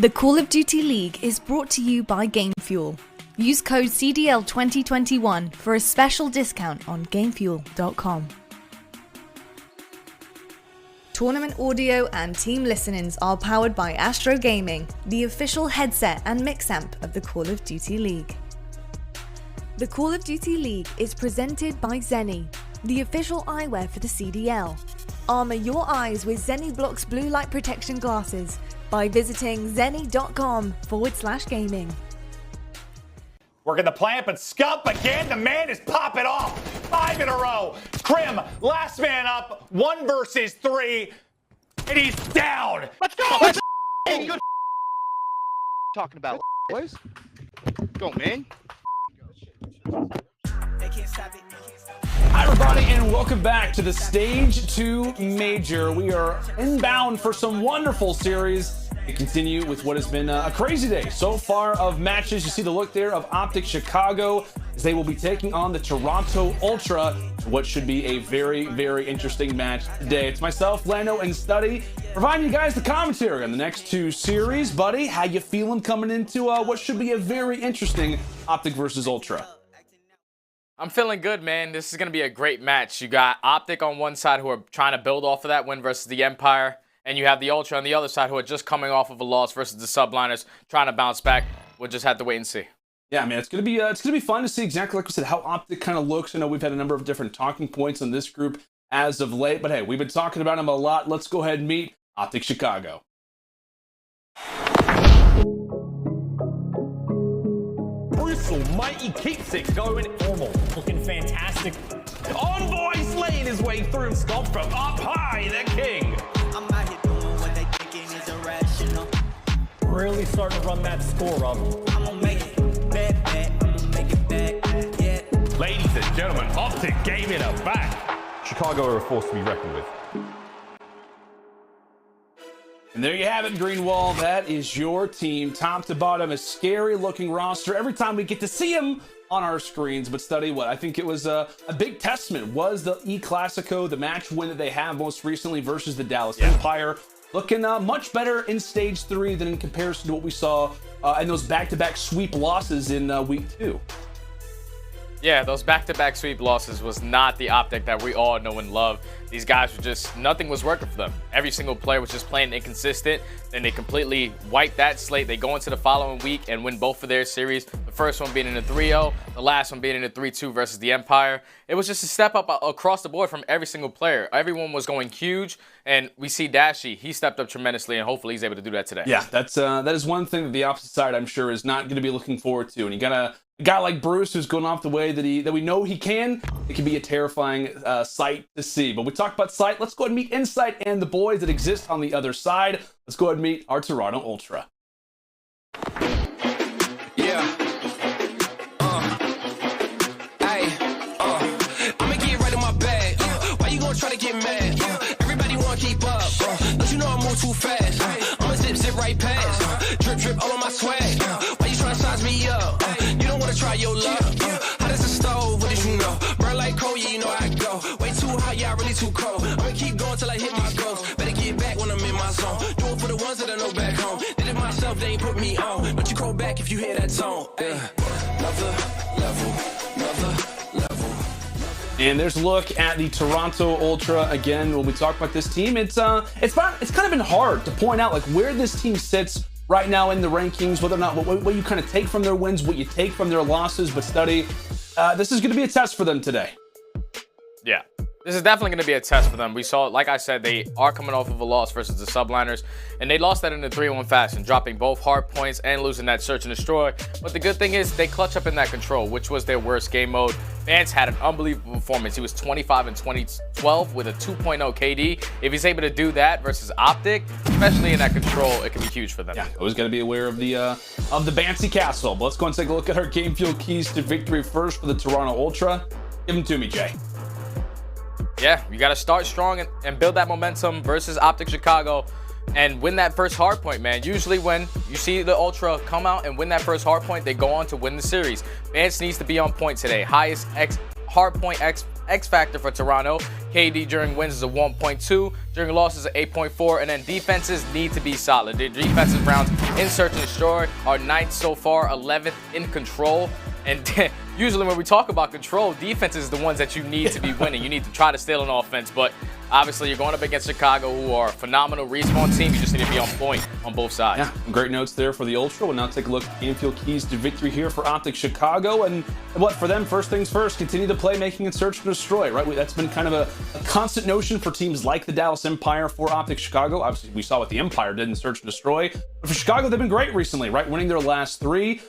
The Call of Duty League is brought to you by GameFuel. Use code CDL 2021 for a special discount on GameFuel.com. Tournament audio and team listenings are powered by Astro Gaming, the official headset and mix amp of the Call of Duty League. The Call of Duty League is presented by Seany, the official eyewear for the CDL. Armour your eyes with Seany Blocks blue light protection glasses by visiting seany.com/gaming. Working the plant, but Scump again. The man is popping off. 5 in a row. Crim, last man up. 1 versus 3. And he's down. Let's go. Let's go. Talking about boys. Go, man. Hi everybody and welcome back to the Stage 2 Major. We are inbound for some wonderful series. We continue with what has been a crazy day so far of matches. You see the look there of OpTic Chicago as they will be taking on the Toronto Ultra. What should be a very, very interesting match today. It's myself, Lando, and Studdy providing you guys the commentary on the next 2 series. Buddy, how you feeling coming into what should be a very interesting OpTic versus Ultra? I'm feeling good, man. This is going to be a great match. You got OpTic on one side who are trying to build off of that win versus the Empire. And you have the Ultra on the other side who are just coming off of a loss versus the Subliners trying to bounce back. We'll just have to wait and see. Yeah, man, it's gonna be fun to see exactly like we said how OpTic kind of looks. I know we've had a number of different talking points on this group as of late, but hey, we've been talking about them a lot. Let's go ahead and meet OpTic Chicago. Mighty Crimsix going formal, looking fantastic. Envoy slaying his way through. Scump from up high, the king. I'm out here doing what they thinking is irrational. Really starting to run that score up. I'm gonna make it back, I'm gonna make it back, yeah. Ladies and gentlemen, OpTic gave it a back. Chicago are a force to be reckoned with. And there you have it, Greenwall. That is your team, top to bottom, a scary looking roster every time we get to see them on our screens. But Study, what I think it was a big testament was the E-Clasico, the match win that they have most recently versus the Dallas Empire. Looking much better in Stage 3 than in comparison to what we saw in those back-to-back sweep losses in Week 2. Yeah, those back-to-back sweep losses was not the OpTic that we all know and love. These guys were just, nothing was working for them. Every single player was just playing inconsistent. Then they completely wiped that slate. They go into the following week and win both of their series. The first one being in a 3-0, the last one being in a 3-2 versus the Empire. It was just a step up across the board from every single player. Everyone was going huge, and we see Dashy. He stepped up tremendously, and hopefully he's able to do that today. Yeah, that is one thing that the opposite side, I'm sure, is not going to be looking forward to. And you got a guy like Bruce who's going off the way that we know he can. It can be a terrifying sight to see. But we talked about sight. Let's go ahead and meet Insight and the boys that exist on the other side. Let's go ahead and meet our Toronto Ultra. Yeah. I'ma get right in my bag. Why you gonna try to get mad? Everybody wanna keep up. Don't you know I move too fast? I'ma zip right past. Drip all on my swag. Why you trying to size me up? You don't wanna try your luck. Hot as a stove, what did you know? Burn like coal, yeah, you know I go. Way too hot, yeah, really too cold. I'ma keep going till I hit my goals. Better get back when I'm in my zone. Do it for the ones that I know back home. Did it myself, they ain't put me on. Don't you call back if you hear that tone. Another level. And there's a look at the Toronto Ultra again. When we talk about this team, it's kind of been hard to point out like where this team sits right now in the rankings, whether or not what you kind of take from their wins, what you take from their losses. But Study, this is going to be a test for them today. Yeah, this is definitely going to be a test for them. We saw, like I said, they are coming off of a loss versus the Subliners, and they lost that in a 3-1 fashion, dropping both hard points and losing that search and destroy. But the good thing is they clutch up in that control, which was their worst game mode. Vance had an unbelievable performance. He was 25 in 2012 with a 2.0 KD. If he's able to do that versus OpTic, especially in that control, it can be huge for them. Yeah, always got to be aware of the bouncy castle. But let's go and take a look at our game fuel keys to victory first for the Toronto Ultra. Give them to me, Jay. Yeah, you got to start strong and build that momentum versus OpTic Chicago and win that first hard point, man. Usually when you see the Ultra come out and win that first hard point, they go on to win the series. Vance needs to be on point today. Highest hard point X factor for Toronto. KD during wins is a 1.2, during losses a 8.4, and then defenses need to be solid. Their defensive rounds in search and destroy are 9th so far, 11th in control. And usually when we talk about control, defense is the ones that you need to be winning. You need to try to steal an offense, but obviously you're going up against Chicago, who are a phenomenal respawn team. You just need to be on point on both sides. Yeah, great notes there for the Ultra. We'll now take a look at game field keys to victory here for OpTic Chicago. And what for them, first things first, continue to play making and search and destroy, right? That's been kind of a constant notion for teams like the Dallas Empire for OpTic Chicago. Obviously, we saw what the Empire did in search and destroy. But for Chicago, they've been great recently, right? Winning their last 3.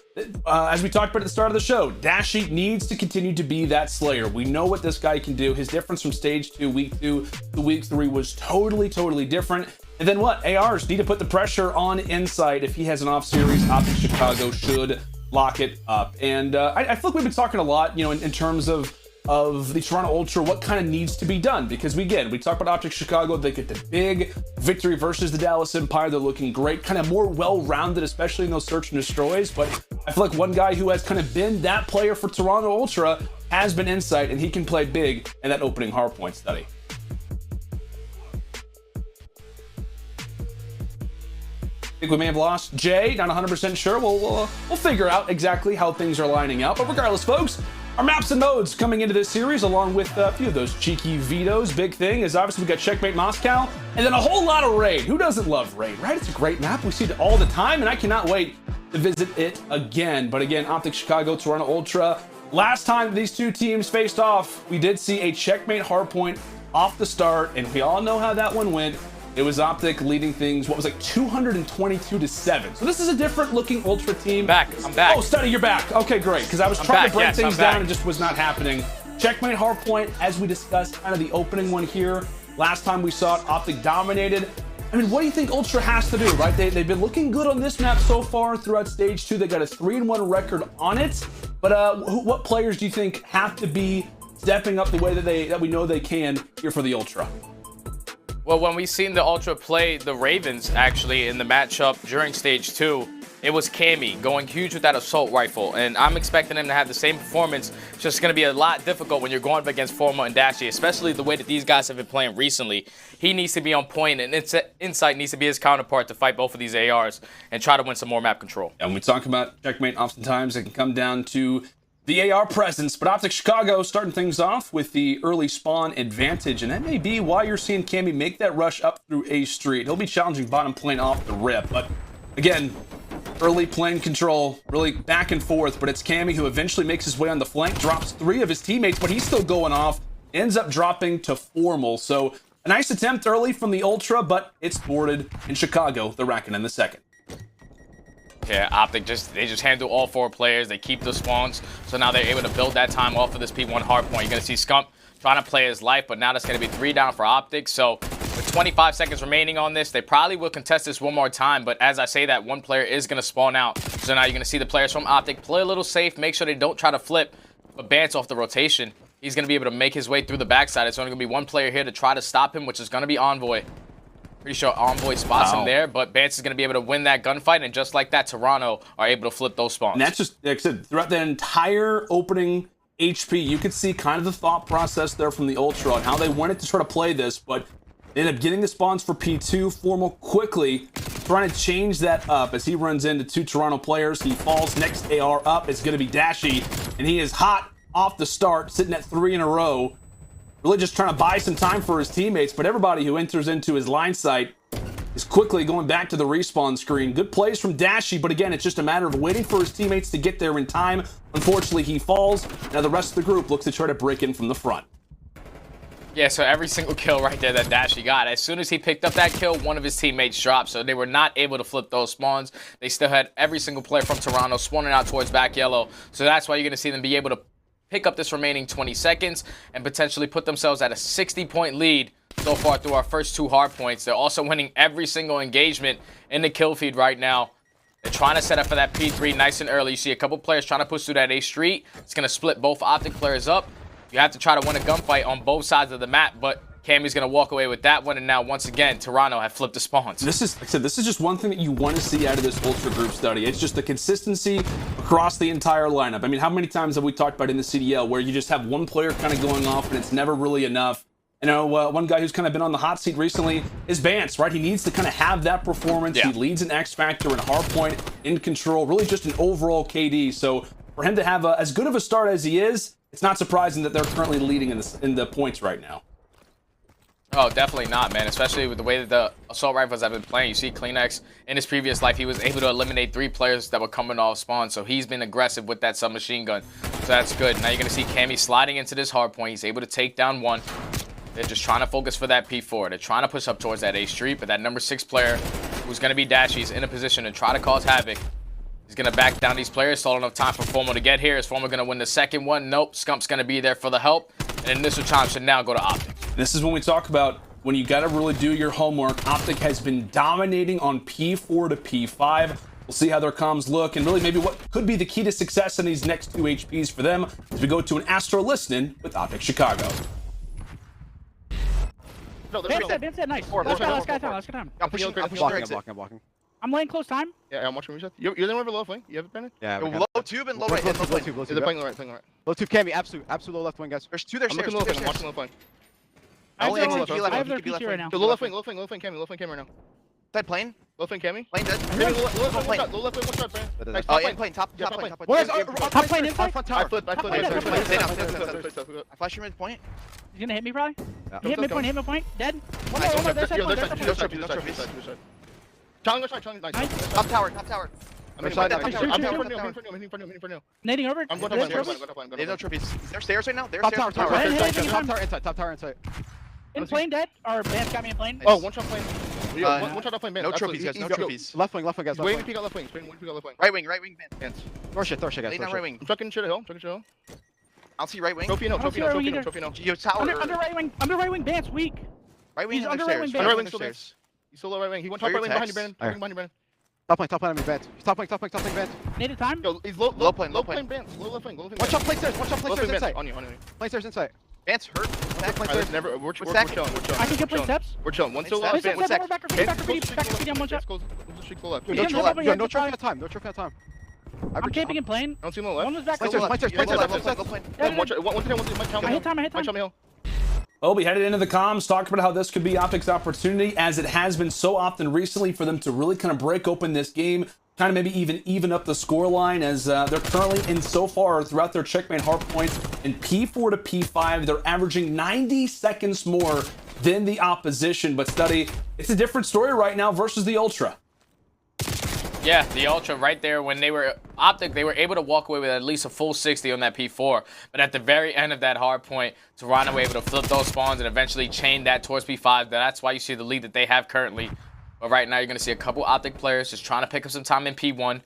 As we talked about at the start of the show, Dashy needs to continue to be that Slayer. We know what this guy can do. His difference from stage 2, week 2 to week 3 was totally different. And then what? ARs need to put the pressure on Insight. If he has an off series, OpTic Chicago should lock it up. And I feel like we've been talking a lot, you know, in terms of the Toronto Ultra, what kind of needs to be done, because we talk about OpTic Chicago, they get the big victory versus the Dallas Empire. They're looking great, kind of more well-rounded, especially in those search and destroys. But I feel like one guy who has kind of been that player for Toronto Ultra has been Insight, and he can play big in that opening hardpoint study. I think we may have lost Jay, not 100% sure. We'll figure out exactly how things are lining up. But regardless, folks, our maps and modes coming into this series, along with a few of those cheeky vetoes. Big thing is obviously we got Checkmate Moscow, and then a whole lot of Raid. Who doesn't love Raid, right? It's a great map. We see it all the time, and I cannot wait to visit it again. But again, OpTic Chicago, Toronto Ultra. Last time these two teams faced off, we did see a Checkmate hardpoint off the start, and we all know how that one went. It was OpTic leading things, what was like 222-7. So this is a different looking Ultra team. I'm back. Oh, Standy, you're back. Okay, great. Because I was trying to break things down and just was not happening. Checkmate hardpoint, as we discussed, kind of the opening one here. Last time we saw it, OpTic dominated. I mean, what do you think Ultra has to do, right? They've been looking good on this map so far throughout stage 2. They got a 3-1 record on it. But what players do you think have to be stepping up the way that we know they can here for the Ultra? Well, when we seen the Ultra play the Ravens, actually, in the matchup during Stage 2, it was Cammy going huge with that assault rifle. And I'm expecting him to have the same performance. It's just going to be a lot difficult when you're going up against Forma and Dashy, especially the way that these guys have been playing recently. He needs to be on point, and Insight needs to be his counterpart to fight both of these ARs and try to win some more map control. And when we talk about Checkmate, oftentimes it can come down to the AR presence, but OpTic Chicago starting things off with the early spawn advantage, and that may be why you're seeing Cammy make that rush up through A Street. He'll be challenging bottom plane off the rip, but again, early plane control, really back and forth, but it's Cammy who eventually makes his way on the flank, drops 3 of his teammates, but he's still going off, ends up dropping to Formal. So a nice attempt early from the Ultra, but it's thwarted in Chicago, the Røkkr in the second. Yeah, OpTic they just handle all 4 players. They keep the spawns, so now they're able to build that time off of this P1 hardpoint. You're going to see Scump trying to play his life, but now that's going to be 3 down for OpTic. So with 25 seconds remaining on this, they probably will contest this one more time, but as I say that, one player is going to spawn out. So now you're going to see the players from OpTic play a little safe, make sure they don't try to flip, but Bance off the rotation. He's going to be able to make his way through the backside. It's only going to be one player here to try to stop him, which is going to be Envoy. Pretty sure Envoy spots him there, but Bance is going to be able to win that gunfight, and just like that, Toronto are able to flip those spawns. And that's just, like I said, throughout the entire opening HP, you could see kind of the thought process there from the Ultra on how they wanted to try to play this, but they ended up getting the spawns for P2. Formal quickly trying to change that up as he runs into 2 Toronto players. He falls. Next AR up is going to be Dashy, and he is hot off the start, sitting at 3 in a row. Really just trying to buy some time for his teammates, but everybody who enters into his line sight is quickly going back to the respawn screen. Good plays from Dashy, but again, it's just a matter of waiting for his teammates to get there in time. Unfortunately, he falls. Now the rest of the group looks to try to break in from the front. Yeah, so every single kill right there that Dashy got, as soon as he picked up that kill, one of his teammates dropped, so they were not able to flip those spawns. They still had every single player from Toronto spawning out towards back yellow, so that's why you're going to see them be able to pick up this remaining 20 seconds and potentially put themselves at a 60-point lead so far through our first 2 hard points. They're also winning every single engagement in the kill feed right now. They're trying to set up for that P3 nice and early. You see a couple players trying to push through that A Street. It's going to split both OpTic players up. You have to try to win a gunfight on both sides of the map, but Cammy's going to walk away with that one, and now once again, Toronto have flipped the spawns. This is, like I said, this is just one thing that you want to see out of this Ultra group study. It's just the consistency across the entire lineup. I mean, how many times have we talked about in the CDL where you just have one player kind of going off and it's never really enough? You know, one guy who's kind of been on the hot seat recently is Vance, right? He needs to kind of have that performance. Yeah. He leads an X Factor and hardpoint in control, really just an overall KD. So for him to have as good of a start as he is, it's not surprising that they're currently leading in the points right now. Oh, definitely not, man. Especially with the way that the assault rifles have been playing. You see Kleenex in his previous life, he was able to eliminate 3 players that were coming off spawn. So he's been aggressive with that submachine gun. So that's good. Now you're going to see Cammy sliding into this hard point. He's able to take down 1. They're just trying to focus for that P4. They're trying to push up towards that A street, but that number 6 player, who's going to be Dashy, is in a position to try to cause havoc. He's going to back down these players, stall enough time for Formo to get here. Is Formo going to win the second one? Nope. Scump's going to be there for the help. And initial time should now go to OpTic. This is when we talk about when you got to really do your homework. OpTic has been dominating on P4 to P5. We'll see how their comms look and really maybe what could be the key to success in these next 2 HPs for them as we go to an Astro listening with OpTic Chicago. No, Vance said nice. Last guy time. I'm pushing. I'm blocking. I'm laying close time. Yeah, I'm watching reset. You're the one over low flank. You have it, Brandon? Yeah. Low tube and low right. Low tube. They're playing low right. Low tube, Cammy, absolute low left wing, guys. There's 2 there. I'm looking low flank. I'm watching low flank. I have their PC right now. Low left wing, Cammy, low flank Cammy right now. Dead plane. Low flank Cammy. Plane dead. Low left wing, one shot, Brandon. Oh, in plane, top plane. Top plane inside? Front tower. I flip. I flash your midpoint. He's gonna hit me probably. Yeah. Hit midpoint. Dead. One more. There's that. Challenge, nice. Top tower. I'm hitting for new. Nading over. I'm going to plane. They have no trophies. Is there stairs right now? There's Top tower inside. In plane dead. Or Vance got me in plane. Oh, one shot plane. One shot off plane. No trophies, guys. No trophies. Left wing, guys. Waiting to peek out left wing. Right wing, Vance. Throw shit, guys. Lay down right wing. I'm chucking shit at hill. I'll see right wing. Trophy no. Yo, tower. Under right wing. Vance weak. Right wing. He's under right wing. Under right wing still there. He's still low right wing. He went top right wing behind you, Brandon. Top lane on me, Vance. Top lane, Vance. Needed time. Yo, he's low plane, Vance. Low left wing. One shot plane stairs inside. On you. Plane stairs inside. Vance hurt. We're chilling. I can get plane steps. We're chilling. One still left. Back for one shot. No trophy at time. I'm camping in plane. I don't see him on the left. One was back. I hit time. Well, we headed into the comms, talked about how this could be OpTic's opportunity, as it has been so often recently for them to really kind of break open this game, kind of maybe even up the scoreline, as they're currently in so far throughout their checkmate hard points in P4 to P5. They're averaging 90 seconds more than the opposition. But Study, it's a different story right now versus the Ultra. Yeah, the Ultra right there, when they were OpTic, they were able to walk away with at least a full 60 on that P4. But at the very end of that hard point, Toronto were able to flip those spawns and eventually chain that towards P5. That's why you see the lead that they have currently. But right now, you're going to see a couple OpTic players just trying to pick up some time in P1.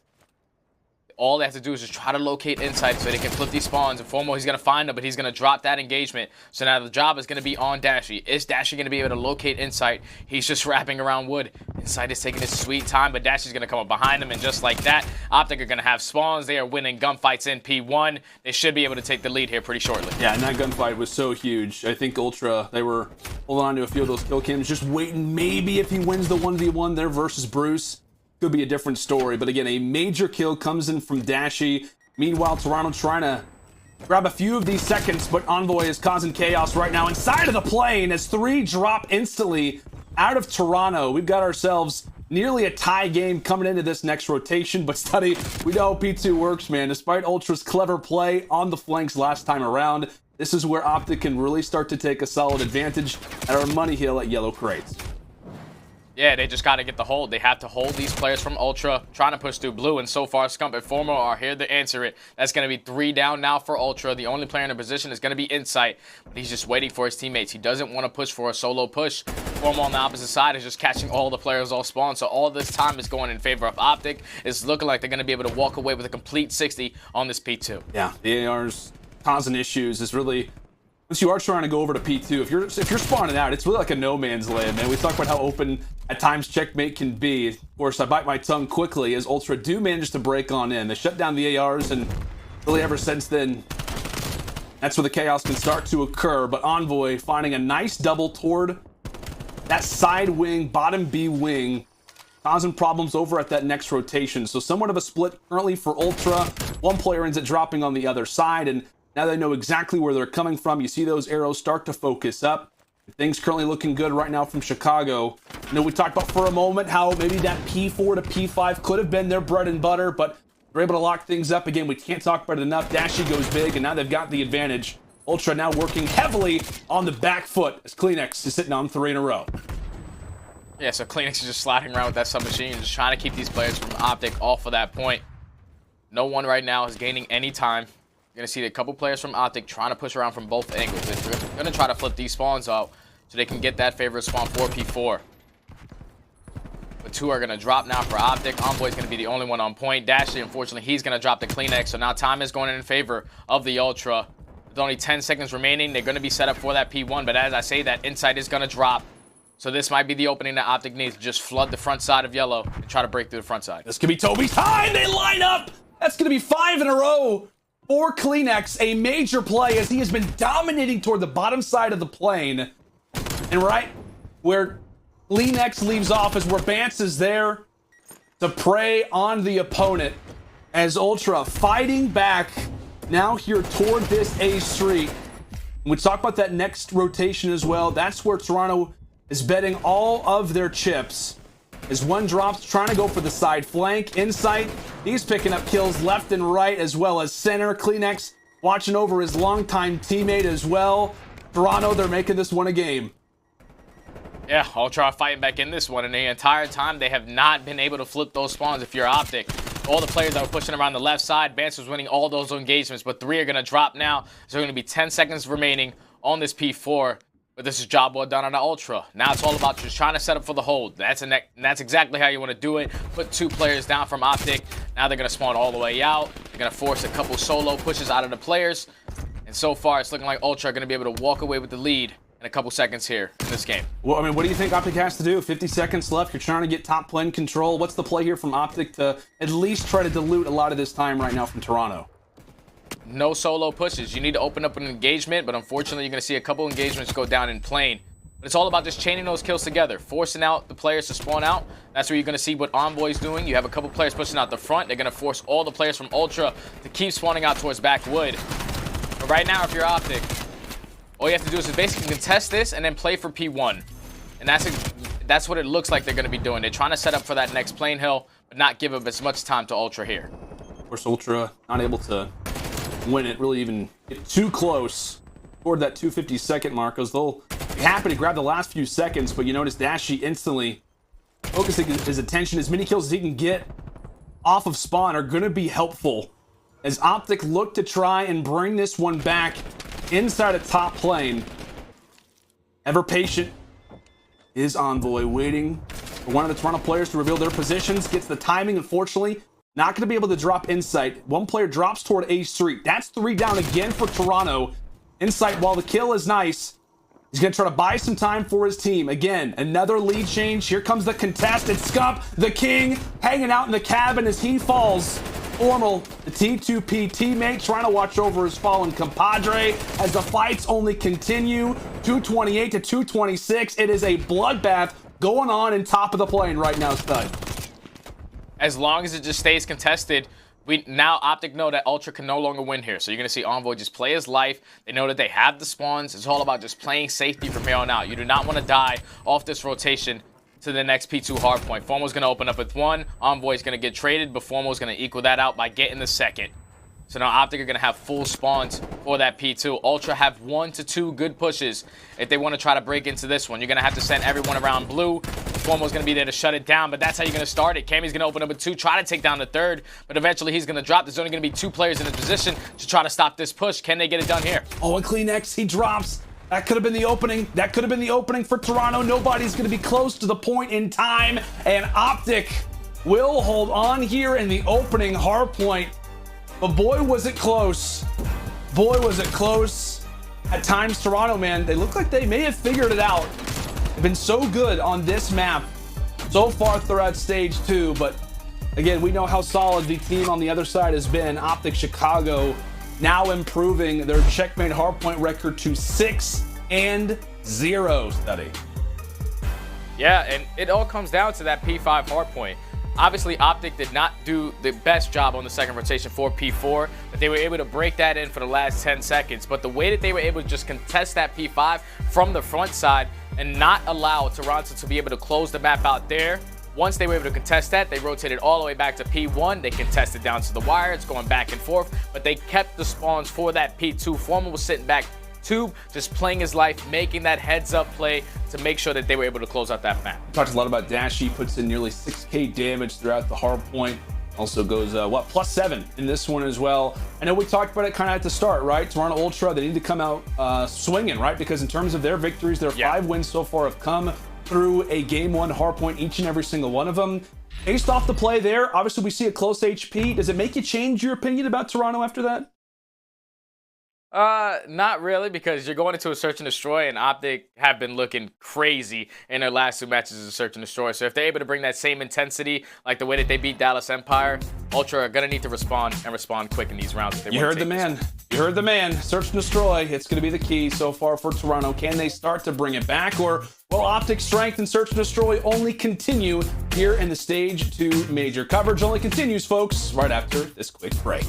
All they have to do is just try to locate inside so they can flip these spawns. And Formo, he's going to find them, but he's going to drop that engagement. So now the job is going to be on Dashy. Is Dashy going to be able to locate Insight? He's just wrapping around wood. Insight is taking his sweet time, but Dashy's going to come up behind him. And just like that, OpTic are going to have spawns. They are winning gunfights in P1. They should be able to take the lead here pretty shortly. Yeah, and that gunfight was so huge. I think Ultra, they were holding on to a few of those kill cams, just waiting maybe if he wins the 1v1 there versus Bruce. Could be a different story, but again, a major kill comes in from Dashy. Meanwhile, Toronto trying to grab a few of these seconds, but Envoy is causing chaos right now inside of the plane as 3 drop instantly out of Toronto. We've got ourselves nearly a tie game coming into this next rotation, but Study, we know how P2 works, man. Despite Ultra's clever play on the flanks last time around, this is where OpTic can really start to take a solid advantage at our money hill at yellow crates. Yeah, they just got to get the hold. They have to hold these players from Ultra, trying to push through blue, and so far, Scump and Formo are here to answer it. That's going to be 3 down now for Ultra. The only player in the position is going to be Insight, but he's just waiting for his teammates. He doesn't want to push for a solo push. Formo on the opposite side is just catching all the players off spawn, so all this time is going in favor of OpTic. It's looking like they're going to be able to walk away with a complete 60 on this P2. Yeah, the AR's causing issues is really... Once you are trying to go over to P2, if you're spawning out, it's really like a no man's land, man. We talk about how open at times checkmate can be. Of course, I bite my tongue quickly as Ultra do manage to break on in. They shut down the ARs, and really ever since then, That's where the chaos can start to occur, but Envoy finding a nice double toward that side wing, bottom B wing, causing problems over at that next rotation. So somewhat of a split currently for Ultra. One player ends up dropping on the other side, and now they know exactly where they're coming from. You see those arrows start to focus up. Things currently looking good right now from Chicago. You know, we talked about for a moment how maybe that P4 to P5 could have been their bread and butter, but they're able to lock things up. Again, we can't talk about it enough. Dashy goes big, and now they've got the advantage. Ultra now working heavily on the back foot as Cleanix is sitting on 3 in a row. Yeah, so Cleanix is just sliding around with that submachine, just trying to keep these players from OpTic off of that point. No one right now is gaining any time. You're going to see a couple players from OpTic trying to push around from both angles. They're going to try to flip these spawns out so they can get that favorite spawn 4P4. But 2 are going to drop now for OpTic. Envoy's going to be the only one on point. Dashy, unfortunately, he's going to drop the Cleanix. So now time is going in favor of the Ultra. With only 10 seconds remaining, they're going to be set up for that P1. But as I say, that insight is going to drop. So this might be the opening that OpTic needs to just flood the front side of yellow and try to break through the front side. This could be Toby's time. They line up. That's going to be 5 in a row for Cleanix. A major play as he has been dominating toward the bottom side of the plane. And right where Cleanix leaves off is where Bance is there to prey on the opponent. As Ultra fighting back now here toward this A street. We talk about that next rotation as well. That's where Toronto is betting all of their chips. As one drops, trying to go for the side flank. Insight, he's picking up kills left and right as well as center. Cleanix watching over his longtime teammate as well. Toronto, they're making this one a game. Yeah, Ultra fighting back in this one, and the entire time they have not been able to flip those spawns if you're OpTic. All the players that were pushing around the left side, Bance was winning all those engagements, but 3 are going to drop now. So there are going to be 10 seconds remaining on this P4. But this is job well done on the Ultra. Now it's all about just trying to set up for the hold. That's exactly how you want to do it. Put 2 players down from OpTic. Now they're going to spawn all the way out. They're going to force a couple solo pushes out of the players. And so far, it's looking like Ultra are going to be able to walk away with the lead in a couple seconds here in this game. Well, I mean, what do you think OpTic has to do? 50 seconds left. You're trying to get top plane control. What's the play here from OpTic to at least try to dilute a lot of this time right now from Toronto? No solo pushes. You need to open up an engagement, but unfortunately, you're going to see a couple engagements go down in plane. But it's all about just chaining those kills together, forcing out the players to spawn out. That's where you're going to see what Envoy's doing. You have a couple players pushing out the front. They're going to force all the players from Ultra to keep spawning out towards backwood. But right now, if you're OpTic, all you have to do is basically contest this and then play for P1. And that's what it looks like they're going to be doing. They're trying to set up for that next plane hill, but not give up as much time to Ultra here. Of course, Ultra not able to win it, really even get too close toward that 250-second mark, as they'll be happy to grab the last few seconds, but you notice Dashy instantly focusing his attention. As many kills as he can get off of spawn are going to be helpful as OpTic look to try and bring this one back inside a top plane. Ever patient is Envoy, waiting for one of the Toronto players to reveal their positions. Gets the timing, unfortunately. Not going to be able to drop Insight. One player drops toward A Street. That's 3 down again for Toronto. Insight, while the kill is nice, he's going to try to buy some time for his team. Again, another lead change. Here comes the contested Scump, the king, hanging out in the cabin as he falls. Formal, the T2P teammate, trying to watch over his fallen compadre as the fights only continue. 228 to 226. It is a bloodbath going on in top of the plane right now, Stud. As long as it just stays contested, now OpTic know that Ultra can no longer win here. So you're going to see Envoy just play his life. They know that they have the spawns. It's all about just playing safety from here on out. You do not want to die off this rotation to the next P2 hardpoint. Formal's going to open up with 1. Envoy's going to get traded, but Formal's going to equal that out by getting the second. So now OpTic are going to have full spawns for that P2. Ultra have 1 to 2 good pushes if they want to try to break into this one. You're going to have to send everyone around blue. Formal's going to be there to shut it down, but that's how you're going to start it. Cammy's going to open up with 2, try to take down the third, but eventually he's going to drop. There's only going to be 2 players in a position to try to stop this push. Can they get it done here? Oh, and Cleanix, he drops. That could have been the opening. That could have been the opening for Toronto. Nobody's going to be close to the point in time, and OpTic will hold on here in the opening hardpoint. But boy, was it close. Boy, was it close. At times, Toronto, man, they look like they may have figured it out. They've been so good on this map so far throughout stage 2. But again, we know how solid the team on the other side has been. OpTic Chicago now improving their checkmate hardpoint record to 6-0, Study. Yeah, and it all comes down to that P5 hardpoint. Obviously, OpTic did not do the best job on the second rotation for P4, but they were able to break that in for the last 10 seconds. But the way that they were able to just contest that P5 from the front side and not allow Toronto to be able to close the map out there, once they were able to contest that, they rotated all the way back to P1. They contested down to the wire. It's going back and forth, but they kept the spawns for that P2. Foreman was sitting back tube, just playing his life, making that heads-up play to make sure that they were able to close out that map. We talked a lot about Dashy, puts in nearly 6K damage throughout the hard point. Also goes, +7 in this one as well. I know we talked about it kind of at the start, right? Toronto Ultra, they need to come out swinging, right? Because in terms of their victories, their 5 wins so far have come through a game 1 hard point, each and every single one of them. Based off the play there, obviously we see a close HP. Does it make you change your opinion about Toronto after that? Not really, because you're going into a search and destroy, and OpTic have been looking crazy in their last 2 matches as a search and destroy. So if they're able to bring that same intensity, like the way that they beat Dallas Empire, Ultra are gonna need to respond quick in these rounds. If they You heard the man. You heard the man. Search and destroy. It's gonna be the key so far for Toronto. Can they start to bring it back, or will OpTic's strength and search and destroy only continue here in the Stage 2 Major? Coverage only continues, folks, right after this quick break.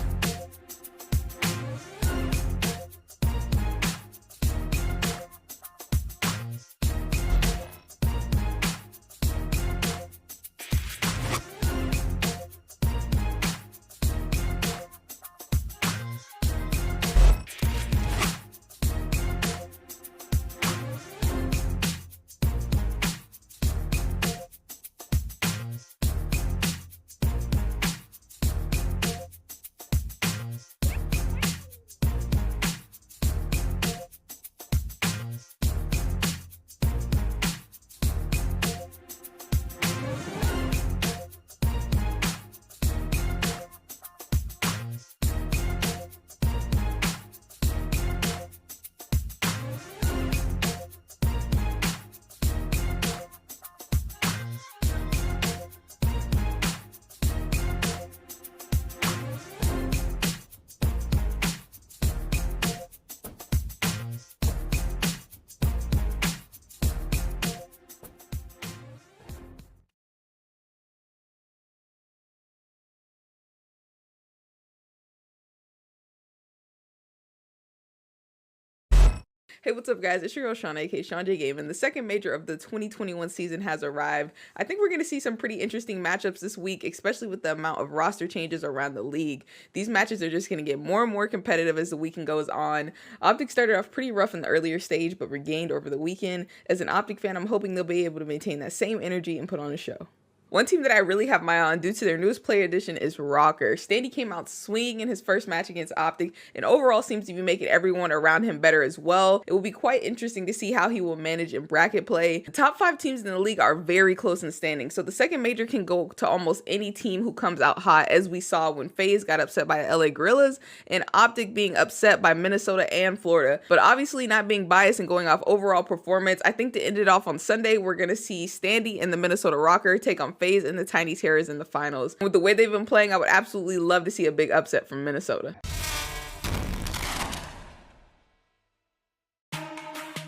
Hey, what's up, guys? It's your girl Sean, aka Sean J Gaming. The second major of the 2021 season has arrived. I think we're going to see some pretty interesting matchups this week, especially with the amount of roster changes around the league. These matches are just going to get more and more competitive as the weekend goes on. OpTic started off pretty rough in the earlier stage, but regained over the weekend. As an OpTic fan, I'm hoping they'll be able to maintain that same energy and put on a show. One team that I really have my eye on due to their newest player addition is Røkkr. Standy came out swinging in his first match against OpTic and overall seems to be making everyone around him better as well. It will be quite interesting to see how he will manage in bracket play. The top 5 teams in the league are very close in standing, so the second major can go to almost any team who comes out hot, as we saw when FaZe got upset by the LA Guerrillas and OpTic being upset by Minnesota and Florida. But obviously not being biased and going off overall performance, I think to end it off on Sunday, we're going to see Standy and the Minnesota Røkkr take on FaZe and the Tiny Terrors in the finals. With the way they've been playing, I would absolutely love to see a big upset from Minnesota.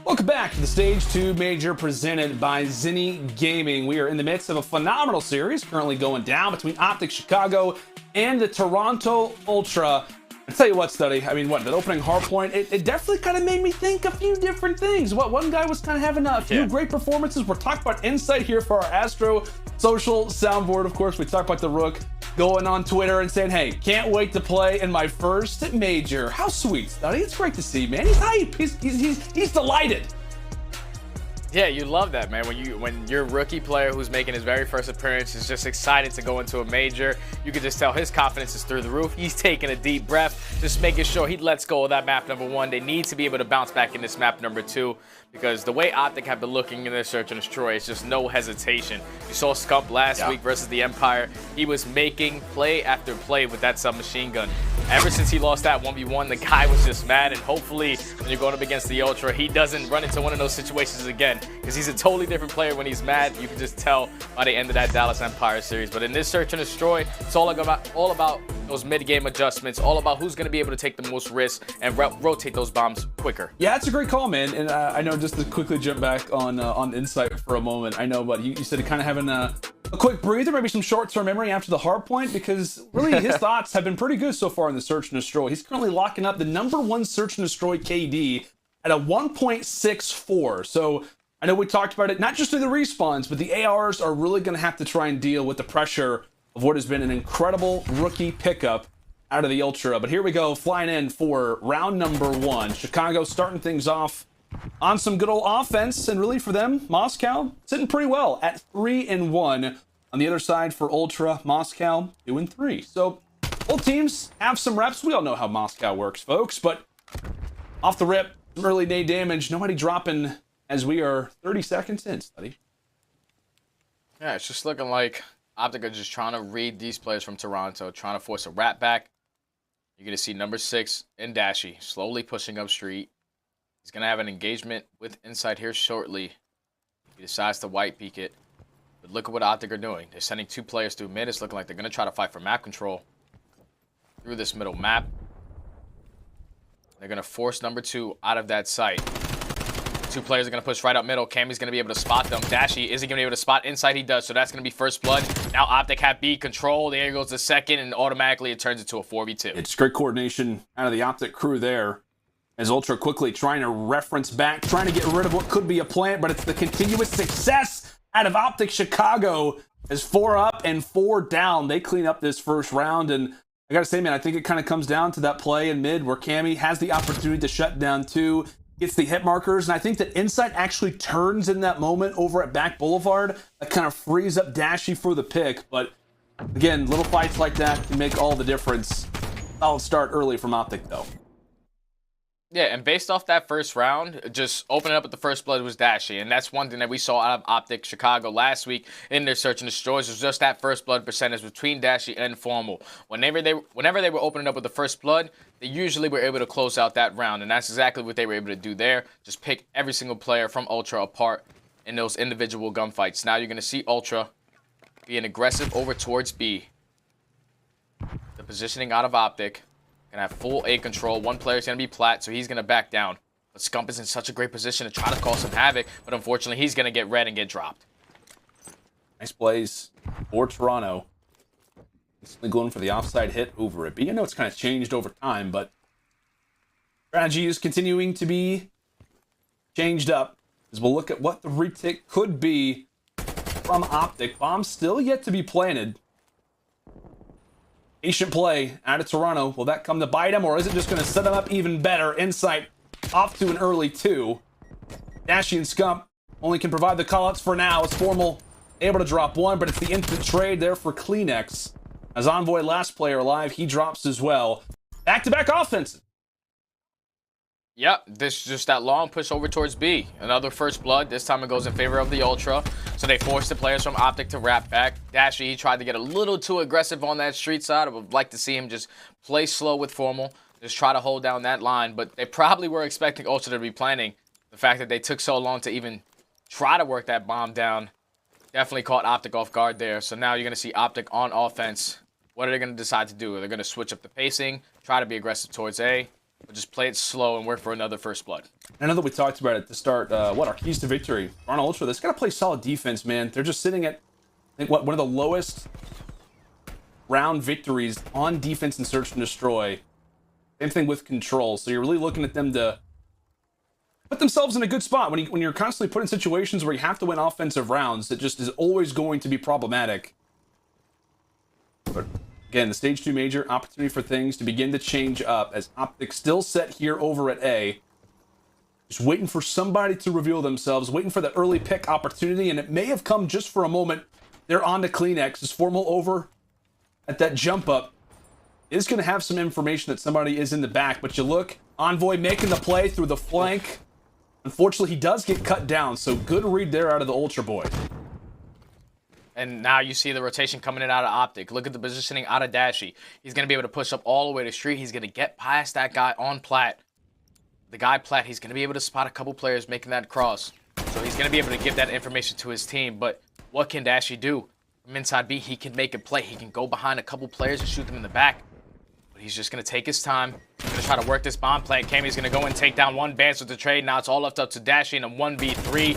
Welcome back to the Stage 2 Major presented by Zinni Gaming. We are in the midst of a phenomenal series currently going down between OpTic Chicago and the Toronto Ultra. I tell you what, Study, I mean, that opening hardpoint, it definitely kind of made me think a few different things. One guy was kind of having a few great performances. We're talking about insight here for our Astro social soundboard. Of course, we talk about the Røkkr going on Twitter and saying, hey, can't wait to play in my first major. How sweet, Study. It's great to see, man. He's hype. He's delighted. Yeah, you love that, man. When your rookie player who's making his very first appearance is just excited to go into a major, you can just tell his confidence is through the roof. He's taking a deep breath, just making sure he lets go of that map number 1. They need to be able to bounce back in this map number 2, because the way OpTic have been looking in their search and destroy, it's just no hesitation. You saw Scump last week versus the Empire. He was making play after play with that submachine gun. Ever since he lost that 1v1, the guy was just mad, and hopefully when you're going up against the Ultra, he doesn't run into one of those situations again, because he's a totally different player when he's mad. You can just tell by the end of that Dallas Empire series. But in this search and destroy, it's all about those mid-game adjustments, all about who's going to be able to take the most risks and rotate those bombs quicker. Yeah, it's a great call, man. And I know, just to quickly jump back on Insight for a moment, I know, but you said kind of having a quick breather, maybe some short-term memory after the hard point, because really his thoughts have been pretty good so far in the search and destroy. He's currently locking up the #1 search and destroy KD at a 1.64. So I know we talked about it, not just through the respawns, but the ARs are really going to have to try and deal with the pressure of what has been an incredible rookie pickup out of the Ultra. But here we go, flying in for round #1. Chicago starting things off on some good old offense, and really for them, Moscow sitting pretty well at 3-1. On the other side for Ultra, Moscow 2-3. So both teams have some reps. We all know how Moscow works, folks, but off the rip, some early nade damage, nobody dropping as we are 30 seconds in, Study. Yeah, it's just looking like OpTic are just trying to read these players from Toronto, trying to force a rat back. You're going to see number 6 in Dashy slowly pushing up street. He's going to have an engagement with Inside here shortly. He decides to white peek it. But look at what OpTic are doing. They're sending 2 players through mid. It's looking like they're going to try to fight for map control through this middle map. They're going to force number 2 out of that site. 2 players are going to push right up middle. Cammy's going to be able to spot them. Dashy, is he going to be able to spot Inside? He does, so that's going to be first blood. Now OpTic have B control. There goes the second, and automatically it turns into a 4v2. It's great coordination out of the OpTic crew there, as Ultra quickly trying to reference back, trying to get rid of what could be a plant, but it's the continuous success out of OpTic Chicago as 4 up and 4 down. They clean up this first round, and I gotta say, man, I think it kind of comes down to that play in mid where Cammy has the opportunity to shut down 2, gets the hit markers, and I think that Insight actually turns in that moment over at Back Boulevard. That kind of frees up Dashy for the pick, but again, little fights like that can make all the difference. Solid start early from OpTic, though. Yeah, and based off that first round, just opening up with the first blood was Dashy, and that's one thing that we saw out of OpTic Chicago last week in their search and destroys, was just that first blood percentage between Dashy and Formal. Whenever they were opening up with the first blood, they usually were able to close out that round, and that's exactly what they were able to do there. Just pick every single player from Ultra apart in those individual gunfights. Now you're going to see Ultra being aggressive over towards B. The positioning out of OpTic. Gonna have full A control. One player's gonna be plat, so he's gonna back down. But Scump is in such a great position to try to cause some havoc, but unfortunately he's gonna get red and get dropped. Nice plays for Toronto. Instantly going for the offside hit over it. But you know it's kind of changed over time, but strategy is continuing to be changed up as we'll look at what the retake could be from OpTic. Bomb still yet to be planted. Patient play out of Toronto. Will that come to bite him, or is it just going to set him up even better? Insight off to an early 2. Dashy and Scump only can provide the callouts for now. It's Formal able to drop 1, but it's the instant trade there for Kleenex. As Envoy, last player alive, he drops as well. Back-to-back offensive. Yep, this is just that long push over towards B. Another first blood. This time it goes in favor of the Ultra. So they forced the players from OpTic to wrap back. Dashy, he tried to get a little too aggressive on that street side. I would like to see him just play slow with Formal. Just try to hold down that line. But they probably were expecting Ultra to be planning. The fact that they took so long to even try to work that bomb down definitely caught OpTic off guard there. So now you're going to see OpTic on offense. What are they going to decide to do? They're going to switch up the pacing, try to be aggressive towards A. But just play it slow and work for another first blood. I know that we talked about it to start. What are keys to victory? Toronto Ultra, that's got to play solid defense, man. They're just sitting at, I think, what, one of the lowest round victories on defense and search and destroy. Same thing with control. So you're really looking at them to put themselves in a good spot. When you're constantly put in situations where you have to win offensive rounds, it just is always going to be problematic. But again, the stage 2 major, opportunity for things to begin to change up as OpTic still set here over at A. Just waiting for somebody to reveal themselves, waiting for the early pick opportunity, and it may have come just for a moment. They're on to Kleenex. Is Formal over at that jump up? Is going to have some information that somebody is in the back, but you look, Envoy making the play through the flank. Unfortunately, he does get cut down, so good read there out of the Ultra boy. And now you see the rotation coming in out of OpTic. Look at the positioning out of Dashy. He's going to be able to push up all the way to street. He's going to get past that guy on plat. The guy plat, he's going to be able to spot a couple players making that cross. So he's going to be able to give that information to his team. But what can Dashy do? From inside B, he can make a play. He can go behind a couple players and shoot them in the back. he's just going to take his time. He's going to try to work this bomb plant. cammy's going to go and take down one Vance with the trade. Now it's all left up to Dashy in a 1v3.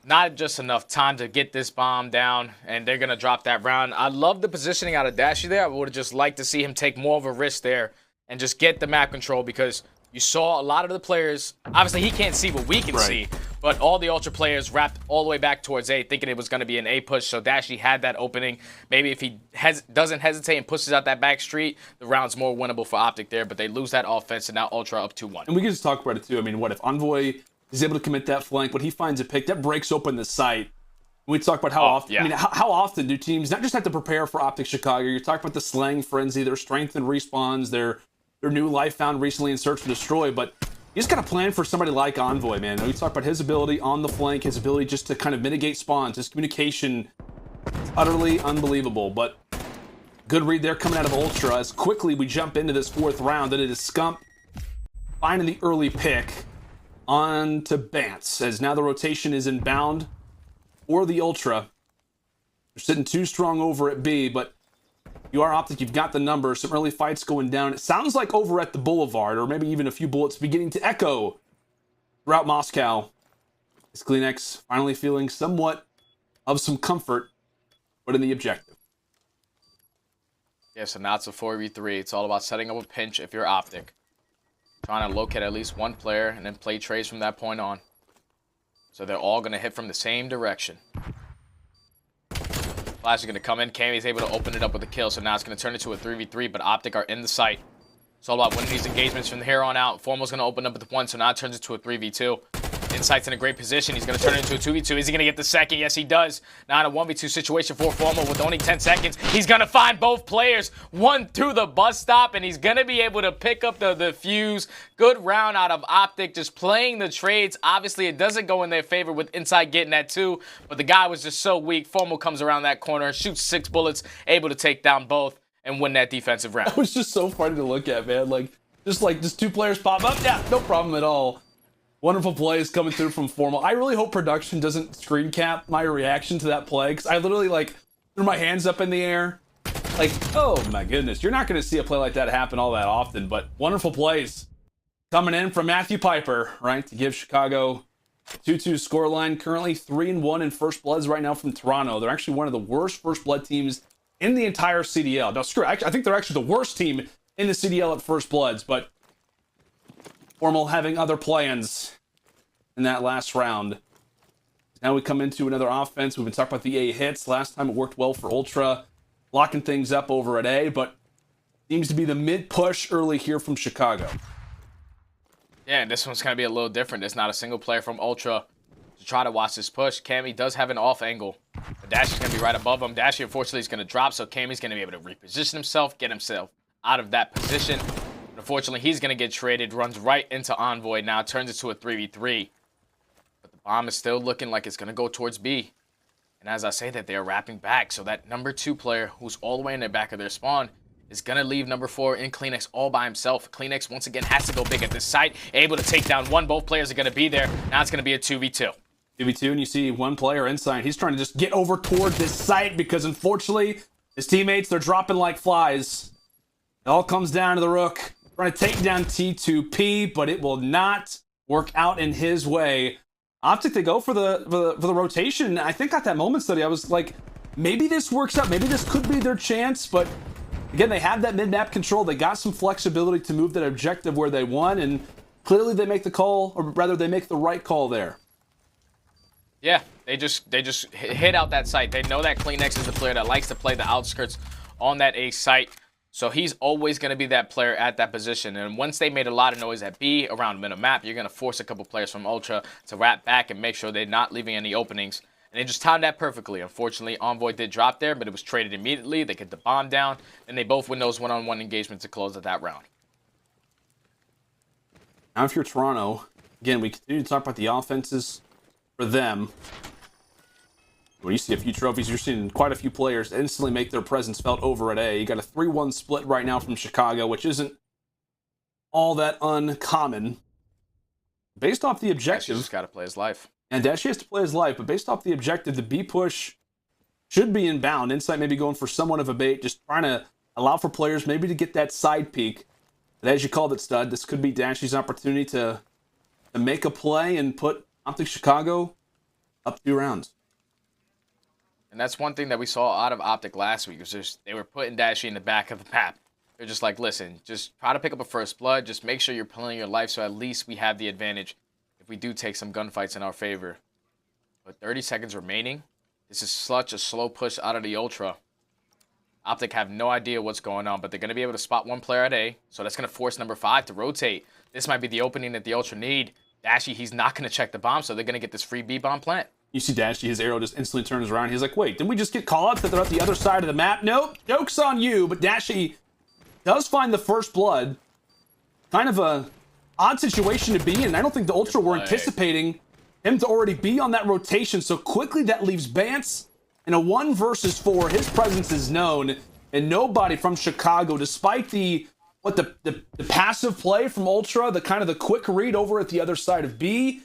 Not just enough time to get this bomb down, and they're going to drop that round. I love the positioning out of Dashy there. I would have just liked to see him take more of a risk there and just get the map control, because you saw a lot of the players. Obviously, he can't see what we can see, but all the Ultra players wrapped all the way back towards A, thinking it was going to be an A push, so Dashy had that opening. Maybe if he doesn't hesitate and pushes out that back street, the round's more winnable for OpTic there, but they lose that offense, and now Ultra up 2-1. And we can just talk about it, too. I mean, what if Envoy is able to commit that flank, but he finds a pick, that breaks open the site. We talk about how often, I mean, how often do teams not just have to prepare for OpTic Chicago? You're talking about the slang frenzy, their strength and respawns, their new life found recently in Search and Destroy, but you just got to plan for somebody like Envoy, man. We talk about his ability on the flank, his ability just to kind of mitigate spawns, his communication is utterly unbelievable, but good read there coming out of Ultra as quickly we jump into this fourth round, and it is Scump finding the early pick on to Bance, as now the rotation is inbound for the Ultra. They're sitting too strong over at B, but you are OpTic, you've got the numbers, some early fights going down. It sounds like over at the Boulevard, or maybe even a few bullets beginning to echo throughout Moscow. Is CleanX finally feeling somewhat of some comfort, but in the objective. Yeah, so now it's a 4v3. It's all about setting up a pinch if you're OpTic. Trying to locate at least one player and then play trades from that point on. So they're all going to hit from the same direction. Flash is going to come in. cammy's able to open it up with a kill, so now it's going to turn into a 3v3, but OpTic are in the site. It's all about winning these engagements from here on out. Formal's going to open up with 1, so now it turns into a 3v2. Insight's in a great position. He's going to turn it into a 2v2. Is he going to get the second? Yes, he does. Now in a 1v2 situation for Formal with only 10 seconds. He's going to find both players. One through the bus stop, and he's going to be able to pick up the fuse. Good round out of OpTic, just playing the trades. Obviously, it doesn't go in their favor with Insight getting that 2, but the guy was just so weak. Formal comes around that corner, shoots 6 bullets, able to take down both and win that defensive round. That was just so funny to look at, man. Just 2 players pop up. Yeah, no problem at all. Wonderful plays coming through from Formal. I really hope production doesn't screen cap my reaction to that play, because I literally threw my hands up in the air. Oh my goodness. You're not going to see a play like that happen all that often, but wonderful plays coming in from Matthew Piper, right, to give Chicago 2-2 scoreline. Currently 3-1 in first bloods right now from Toronto. They're actually one of the worst first blood teams in the entire CDL. No, screw it. I think they're actually the worst team in the CDL at first bloods, but Formal having other plans in that last round. Now we come into another offense. We've been talking about the A hits. Last time it worked well for Ultra, locking things up over at A, but seems to be the mid-push early here from Chicago. Yeah, and this one's going to be a little different. There's not a single player from Ultra to try to watch this push. Cammy does have an off angle. But Dashy's going to be right above him. Dashy, unfortunately, is going to drop, so Cammy's going to be able to reposition himself, get himself out of that position. Unfortunately, he's going to get traded, runs right into Envoy, now turns it to a 3v3. But the bomb is still looking like it's going to go towards B. And as I say that, they are wrapping back, so that number 2 player, who's all the way in the back of their spawn, is going to leave number 4 in CleanX all by himself. CleanX, once again, has to go big at this site, able to take down 1. Both players are going to be there. Now it's going to be a 2v2. 2v2, and you see one player inside. He's trying to just get over toward this site because, unfortunately, his teammates, they're dropping like flies. It all comes down to the Røkkr. Trying to take down T2P, but it will not work out in his way. OpTic, they go for the rotation. I think at that moment study, I was like, maybe this works out. Maybe this could be their chance. But again, they have that mid-map control. They got some flexibility to move that objective where they won, and clearly they make the call, or rather, they make the right call there. Yeah, they just hit out that site. They know that CleanX is the player that likes to play the outskirts on that A site. So he's always going to be that player at that position. And once they made a lot of noise at B around middle map, you're going to force a couple players from Ultra to wrap back and make sure they're not leaving any openings. And they just timed that perfectly. Unfortunately, Envoy did drop there, but it was traded immediately. They get the bomb down, and they both win those one-on-one engagements to close at that round. Now if you're Toronto, again, we continue to talk about the offenses for them. When you see a few trophies, you're seeing quite a few players instantly make their presence felt over at A. You got a 3-1 split right now from Chicago, which isn't all that uncommon. Based off the objective... Dashy's just got to play his life. And Dashy has to play his life, but based off the objective, the B push should be inbound. Insight maybe going for somewhat of a bait, just trying to allow for players maybe to get that side peek. But as you called it, Stud, this could be Dashy's opportunity to make a play and put OpTic Chicago up 2 rounds. And that's one thing that we saw out of OpTic last week. Was just they were putting Dashy in the back of the map. They're just like, listen, just try to pick up a first blood. Just make sure you're playing your life so at least we have the advantage if we do take some gunfights in our favor. But 30 seconds remaining. This is such a slow push out of the Ultra. OpTic have no idea what's going on, but they're going to be able to spot one player at A. So that's going to force number 5 to rotate. This might be the opening that the Ultra need. Dashy, he's not going to check the bomb, so they're going to get this free B bomb plant. You see Dashy, his arrow just instantly turns around. He's like, wait, didn't we just get call-outs that they're at the other side of the map? Nope, joke's on you. But Dashy does find the first blood. Kind of a odd situation to be in. I don't think the Ultra were anticipating him to already be on that rotation. So quickly that leaves Bance in a 1 versus 4. His presence is known. And nobody from Chicago, despite the passive play from Ultra, the kind of the quick read over at the other side of B,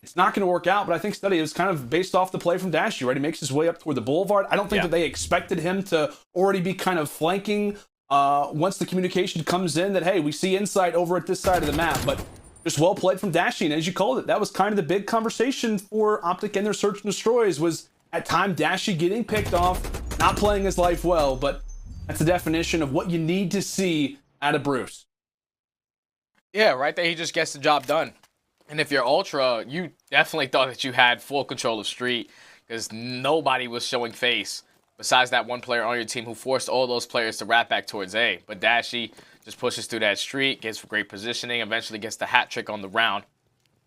it's not going to work out. But I think Standy is kind of based off the play from Dashy, right? He makes his way up toward the boulevard. I don't think that they expected him to already be kind of flanking once the communication comes in that, hey, we see insight over at this side of the map. But just well played from Dashy. And as you called it, that was kind of the big conversation for OpTic and their search and destroys was at time Dashy getting picked off, not playing his life well. But that's the definition of what you need to see out of Bruce. Yeah, right there, he just gets the job done. And if you're Ultra, you definitely thought that you had full control of Street because nobody was showing face besides that one player on your team who forced all those players to wrap back towards A. But Dashy just pushes through that Street, gets great positioning, eventually gets the hat trick on the round.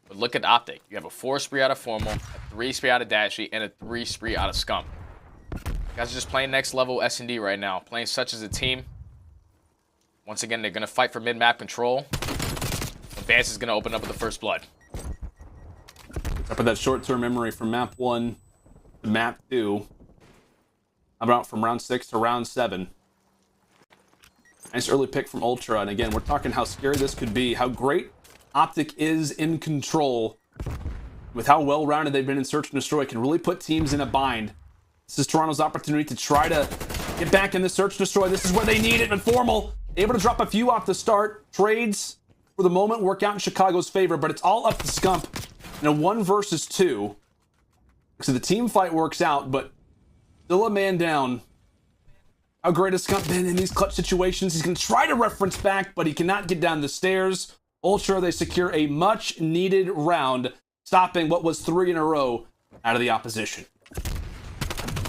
But look at OpTic. You have a 4 spree out of Formal, a 3 spree out of Dashy, and a 3 spree out of Scump. You guys are just playing next level S&D right now, playing such as a team. Once again, they're going to fight for mid-map control. Bance is going to open up with the first blood. Up with that short-term memory from map 1 to map 2. How about from round 6 to round 7? Nice early pick from Ultra. And again, we're talking how scary this could be, how great OpTic is in control. With how well-rounded they've been in Search and Destroy, can really put teams in a bind. This is Toronto's opportunity to try to get back in the Search and Destroy. This is where they need it. And Formal, able to drop a few off the start. Trades, for the moment, work out in Chicago's favor, but it's all up to Scump in a 1 versus 2. So the team fight works out, but still a man down. How great has Scump been in these clutch situations? He's going to try to reference back, but he cannot get down the stairs. Ultra, they secure a much-needed round, stopping what was 3 in a row out of the opposition.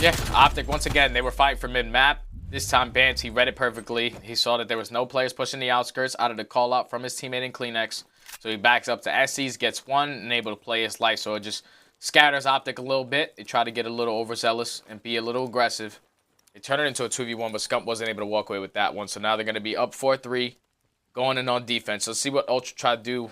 Yeah, OpTic, once again, they were fighting for mid-map. This time, Bance, he read it perfectly. He saw that there was no players pushing the outskirts out of the call-out from his teammate in Kleenex. So he backs up to SCs, gets 1, and able to play his life. So it just scatters OpTic a little bit. They try to get a little overzealous and be a little aggressive. They turn it into a 2v1, but Scump wasn't able to walk away with that one. So now they're going to be up 4-3, going in on defense. Let's see what Ultra try to do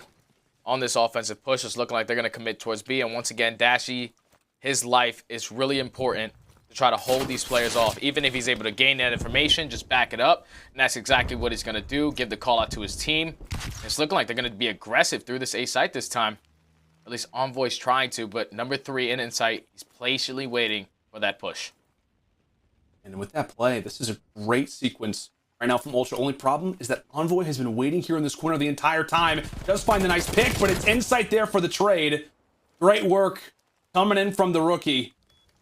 on this offensive push. It's looking like they're going to commit towards B. And once again, Dashy, his life is really important. Try to hold these players off. Even if he's able to gain that information, just back it up. And that's exactly what he's going to do. Give the call out to his team. It's looking like they're going to be aggressive through this A site this time. At least Envoy's trying to, but number 3 in insight, he's patiently waiting for that push. And with that play, this is a great sequence right now from Ultra. Only problem is that Envoy has been waiting here in this corner the entire time. Does find the nice pick, but it's insight there for the trade. Great work coming in from the rookie.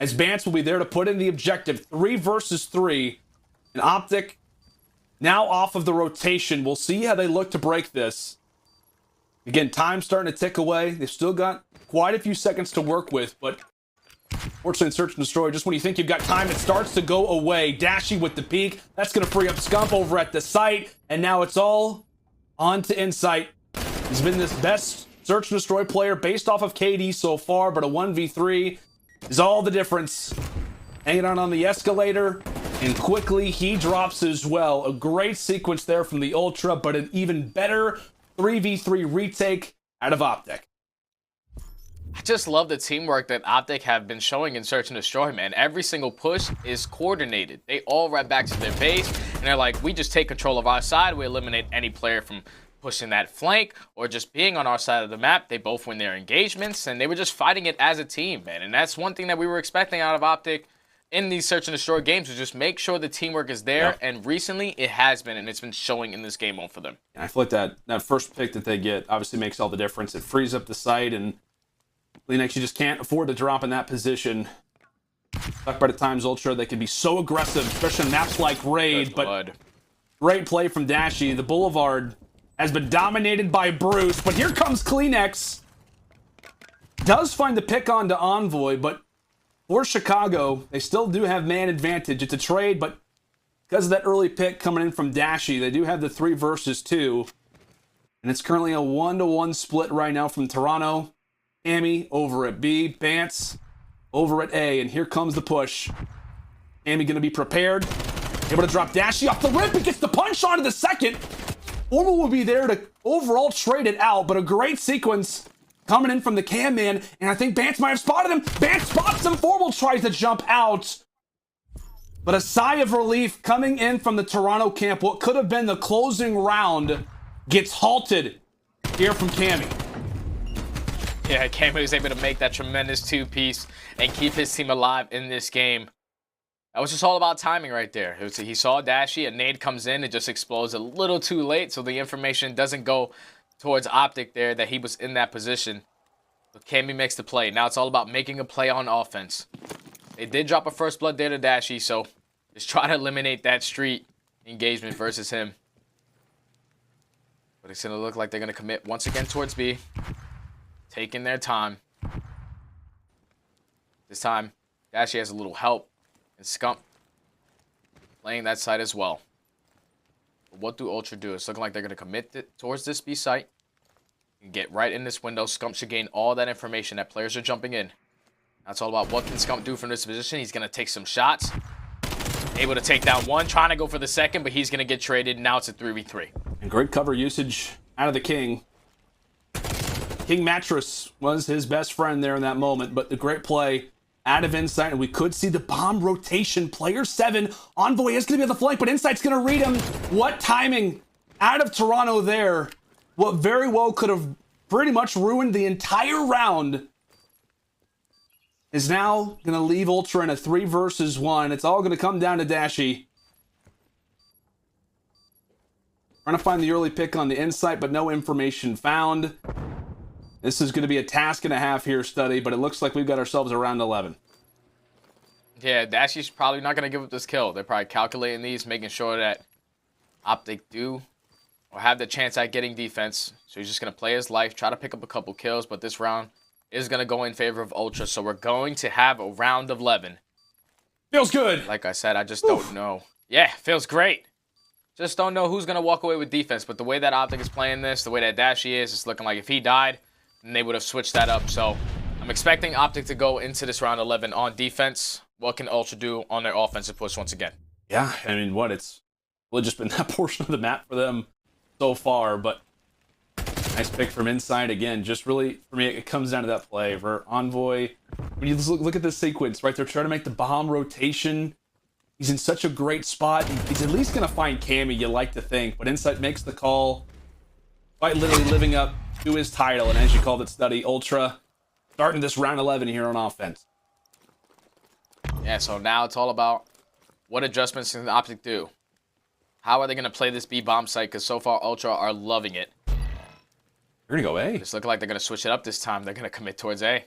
As Bance will be there to put in the objective. 3 versus 3. And OpTic now off of the rotation. We'll see how they look to break this. Again, time's starting to tick away. They've still got quite a few seconds to work with, but fortunately in Search and Destroy, just when you think you've got time, it starts to go away. Dashy with the peek. That's going to free up Scump over at the site. And now it's all on to Insight. He's been this best Search and Destroy player based off of KD so far, but a 1v3 is all the difference. Hanging on the escalator, and quickly he drops as well. A great sequence there from the Ultra, but an even better 3v3 retake out of OpTic. I just love the teamwork that OpTic have been showing in Search and Destroy, man. Every single push is coordinated. They all run back to their base, and they're like, we just take control of our side. We eliminate any player from pushing that flank or just being on our side of the map. They both win their engagements, and they were just fighting it as a team, man. And that's one thing that we were expecting out of OpTic in these search and destroy games is just make sure the teamwork is there, and recently it has been, and it's been showing in this game mode for them. I feel like that first pick that they get obviously makes all the difference. It frees up the site, and Clayster, you just can't afford to drop in that position. Talk about the times Ultra, they can be so aggressive, especially on maps like Raid, but great play from Dashy. The Boulevard has been dominated by Bruce, but here comes Clayster. Does find the pick onto Envoy, but for Chicago, they still do have man advantage. It's a trade, but because of that early pick coming in from Dashy, they do have the 3 versus 2. And it's currently a 1-to-1 split right now from Toronto. Amy over at B, Bance over at A, and here comes the push. Amy going to be prepared. Able to drop Dashy off the rip. He gets the punch onto the second. Formal will be there to overall trade it out, but a great sequence coming in from the cam man, and I think Bance might have spotted him. Bance spots him. Formal tries to jump out, but a sigh of relief coming in from the Toronto camp. What could have been the closing round gets halted here from Cammy. Yeah, Cammy was able to make that tremendous 2-piece and keep his team alive in this game. That was just all about timing right there. He saw Dashy, a nade comes in, it just explodes a little too late, so the information doesn't go towards OpTic there that he was in that position. But Cammy makes the play. Now it's all about making a play on offense. They did drop a first blood there to Dashy, so just try to eliminate that street engagement versus him. But it's going to look like they're going to commit once again towards B. Taking their time. This time, Dashy has a little help. And Scump playing that side as well. But what do Ultra do? It's looking like they're going to commit towards this B site. And get right in this window. Scump should gain all that information that players are jumping in. That's all about what can Scump do from this position. He's going to take some shots. Able to take down one. Trying to go for the second, but he's going to get traded. Now it's a 3v3. And great cover usage out of the King. King Mattress was his best friend there in that moment, but the great play out of Insight, and we could see the bomb rotation. Player 7, Envoy is going to be on the flank, but Insight's going to read him. What timing out of Toronto there. What very well could have pretty much ruined the entire round is now going to leave Ultra in a 3 versus 1. It's all going to come down to Dashy. Trying to find the early pick on the Insight, but no information found. This is going to be a task and a half here, Study, but it looks like we've got ourselves around 11. Yeah, Dashy's probably not going to give up this kill. They're probably calculating these, making sure that OpTic do or have the chance at getting defense. So he's just going to play his life, try to pick up a couple kills, but this round is going to go in favor of Ultra. So we're going to have a round of 11. Feels good. Like I said, I just don't know. Yeah, feels great. Just don't know who's going to walk away with defense. But the way that OpTic is playing this, the way that Dashy is, it's looking like if he died, then they would have switched that up. So I'm expecting OpTic to go into this round 11 on defense. What can Ultra do on their offensive push once again? Yeah, I mean, it's really just been that portion of the map for them so far, but nice pick from Inside again. Just really, for me, it comes down to that play for Envoy. When you look at this sequence, right, they're trying to make the bomb rotation. He's in such a great spot. He's at least going to find Cammy, you like to think, but Inside makes the call, quite literally living up to his title, and as you called it, Study, Ultra starting this round 11 here on offense. Yeah, so now it's all about what adjustments can OpTic do. How are they going to play this B bomb site? Because so far, Ultra are loving it. You're going to go A. It's looking like they're going to switch it up this time. They're going to commit towards A. And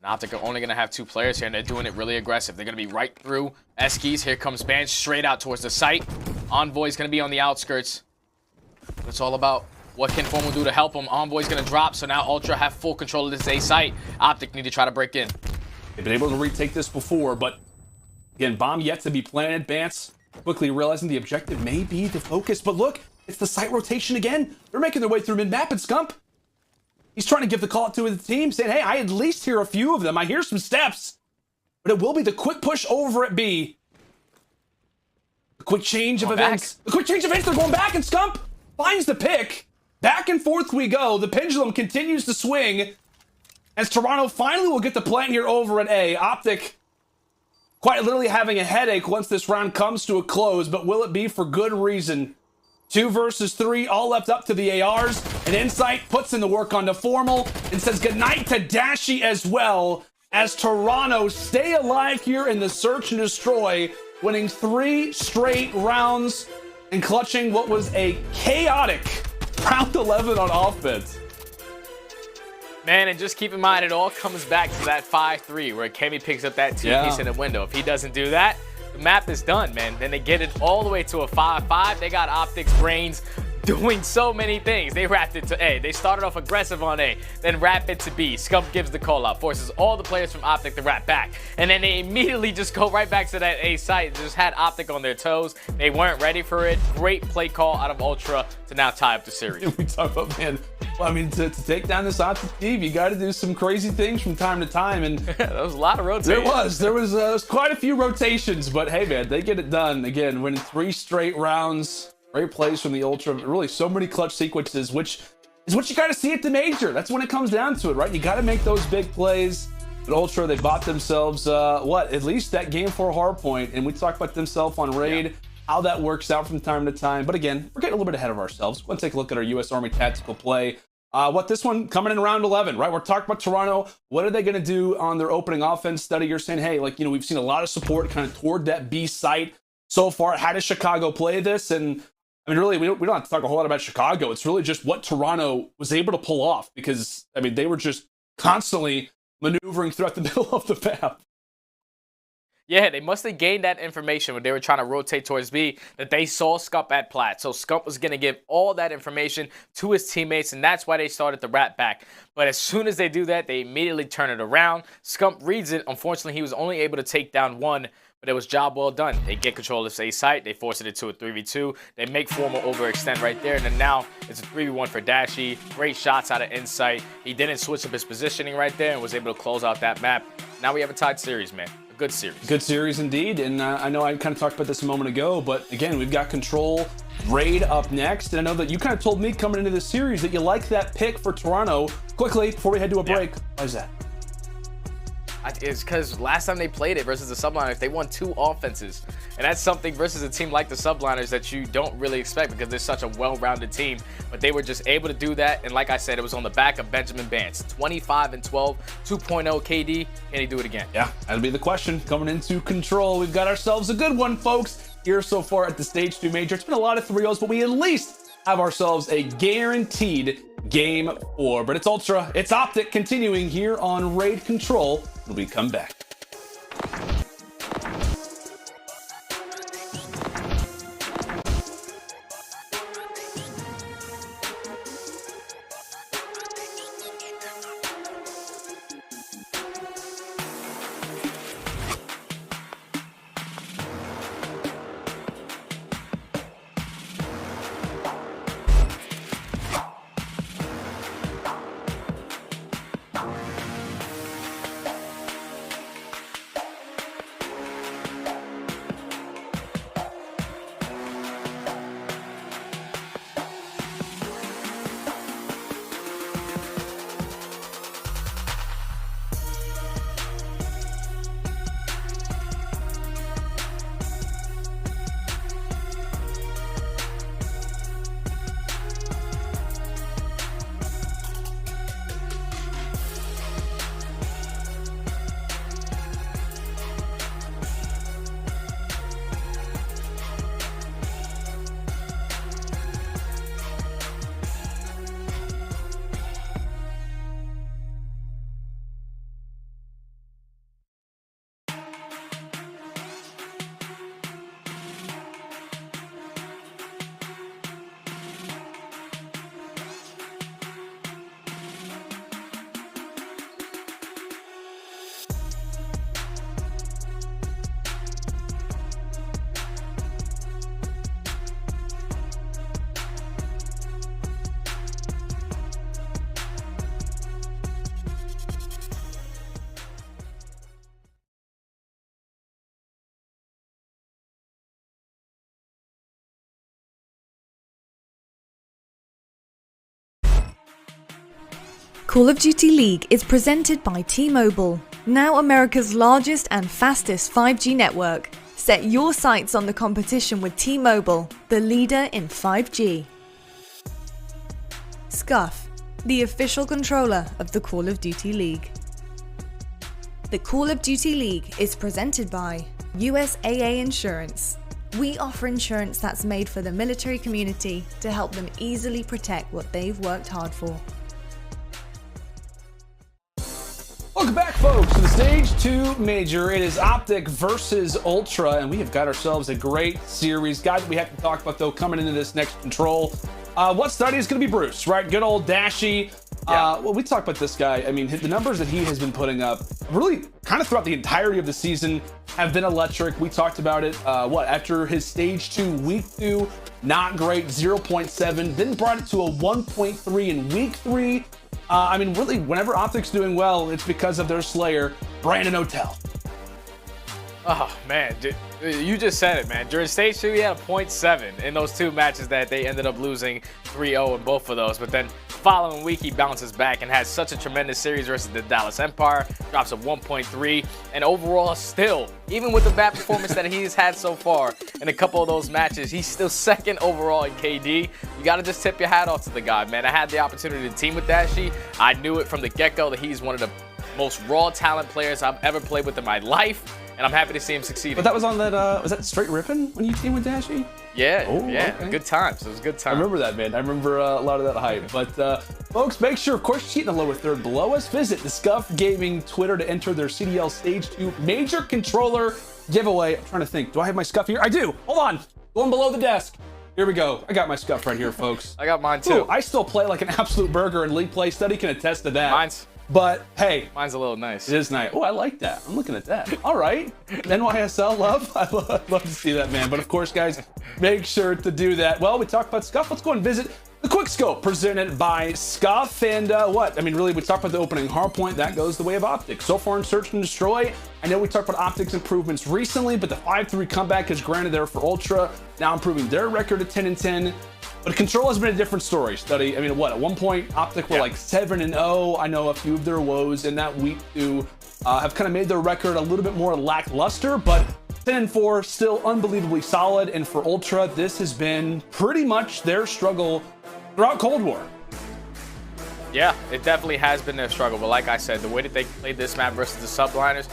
OpTic are only going to have 2 players here, and they're doing it really aggressive. They're going to be right through Eskies. Here comes Banch straight out towards the site. Envoy's going to be on the outskirts. It's all about what can Formal do to help him. Envoy's going to drop, so now Ultra have full control of this A site. OpTic need to try to break in. They've been able to retake this before, but again, bomb yet to be planted. Bance quickly realizing the objective may be the focus, but look, it's the site rotation again. They're making their way through mid-map, and Scump, he's trying to give the call out to the team, saying, hey, I at least hear a few of them. I hear some steps, but it will be the quick push over at B. The quick change of events. The quick change of events, they're going back, and Scump finds the pick. Back and forth we go. The pendulum continues to swing as Toronto finally will get the plant here over at A. OpTic quite literally having a headache once this round comes to a close, but will it be for good reason? 2 versus 3, all left up to the ARs, and Insight puts in the work onto Formal and says goodnight to Dashy as well. as Toronto stay alive here in the search and destroy, winning 3 straight rounds and clutching what was a chaotic round 11 on offense. Man, and just keep in mind, it all comes back to that 5-3 where Kemi picks up that two-piece in the window. If he doesn't do that, the map is done, man. Then they get it all the way to a 5-5. They got OpTic's brains doing so many things. They wrapped it to A. They started off aggressive on A, then wrap it to B. Scump gives the call out, forces all the players from OpTic to wrap back. And then they immediately just go right back to that A site. Just had OpTic on their toes. They weren't ready for it. Great play call out of Ultra to now tie up the series. We talk about, man, well, I mean, to take down this OpTic team, you got to do some crazy things from time to time. And there was a lot of rotations. There was quite a few rotations, but hey, man, they get it done. Again, winning 3 straight rounds. Great plays from the Ultra. Really, so many clutch sequences, which is what you got to see at the major. That's when it comes down to it, right? You got to make those big plays. But Ultra, they bought themselves, at least that game 4 hardpoint. And we talked about themselves on Raid, how that works out from time to time. But again, we're getting a little bit ahead of ourselves. Let's take a look at our U.S. Army tactical play. This one coming in round 11, right? We're talking about Toronto. What are they going to do on their opening offense study? You're saying, hey, we've seen a lot of support kind of toward that B site so far. How does Chicago play this? And I mean, really, we don't have to talk a whole lot about Chicago. It's really just what Toronto was able to pull off because, I mean, they were just constantly maneuvering throughout the middle of the map. Yeah, they must have gained that information when they were trying to rotate towards B, that they saw Scump at plat. So Scump was going to give all that information to his teammates, and that's why they started the wrap back. But as soon as they do that, they immediately turn it around. Scump reads it. Unfortunately, he was only able to take down 1, but it was job well done. They get control of this A site. They force it into a 3v2. They make Formal overextend right there, and then now it's a 3v1 for Dashy. Great shots out of insight. He didn't switch up his positioning right there and was able to close out that map. Now we have a tied series, man. Good series. Good series indeed. And I know I kind of talked about this a moment ago, but again, we've got Control Raid up next. And I know that you kind of told me coming into this series that you like that pick for Toronto. Quickly, before we head to a break, why is that? It's because last time they played it versus the Subliners, they won 2 offenses. And that's something versus a team like the Subliners that you don't really expect because they're such a well-rounded team. But they were just able to do that. And like I said, it was on the back of Benjamin Bance. 25-12, 2.0 KD. Can he do it again? Yeah, that'll be the question coming into Control. We've got ourselves a good one, folks, here so far at the Stage 2 Major. It's been a lot of 3-0s, but we at least have ourselves a guaranteed Game 4. But it's Ultra, it's OpTic continuing here on Raid Control when we come back. Call of Duty League is presented by T-Mobile, now America's largest and fastest 5G network. Set your sights on the competition with T-Mobile, the leader in 5G. Scuff, the official controller of the Call of Duty League. The Call of Duty League is presented by USAA Insurance. We offer insurance that's made for the military community to help them easily protect what they've worked hard for. Welcome back, folks, to the Stage 2 Major. It is OpTic versus Ultra, and we have got ourselves a great series. Guys, we have to talk about, though, coming into this next control. What study is going to be Bruce, right? Good old Dashy. Well, we talked about this guy. I mean, the numbers that he has been putting up really kind of throughout the entirety of the season have been electric. We talked about it, after his Stage 2 Week 2, not great, 0.7, then brought it to a 1.3 in Week 3. I mean, really, whenever OpTic's doing well, it's because of their Slayer, Brandon O'Tell. Oh, man. You just said it, man. During Stage 2, he had a 0.7 in those two matches that they ended up losing 3-0 in both of those. But then following week, he bounces back and has such a tremendous series versus the Dallas Empire. Drops a 1.3. And overall, still, even with the bad performance that he's had so far in a couple of those matches, he's still second overall in KD. You got to just tip your hat off to the guy, man. I had the opportunity to team with Dashy. I knew it from the get-go that he's one of the most raw talent players I've ever played with in my life. And I'm happy to see him succeed. But that was on that, was that Straight Rippin' when you teamed with Dashy? Yeah, okay. Good times. It was a good time. I remember that, man. I remember a lot of that hype. But, folks, make sure, of course, you see in the lower third below us, visit the Scump Gaming Twitter to enter their CDL Stage 2 Major Controller giveaway. I'm trying to think. Do I have my Scump here? I do. Hold on. Going below the desk. Here we go. I got my Scump right here, folks. I got mine, too. Ooh, I still play like an absolute burger, and League Play Study can attest to that. But hey, mine's a little nice. It is nice. Oh, I like that. I'm looking at that. All right. NYSL love. I love to see that, man. But of course, guys, make sure to do that. Well, we talked about Scump. Let's go and visit the Quick Scope presented by Scump. And what? I mean, really, we talked about the opening hardpoint. That goes the way of OpTic. So far in Search and Destroy, I know we talked about OpTic's improvements recently, but the 5-3 comeback is granted there for Ultra, now improving their record to 10-10. But Control has been a different story, Study. I mean, what, at one point, OpTic were like 7-0. I know a few of their woes in that week 2 have kind of made their record a little bit more lackluster, but 10-4, still unbelievably solid. And for Ultra, this has been pretty much their struggle throughout Cold War. Yeah, it definitely has been their struggle. But like I said, the way that they played this map versus the Subliners,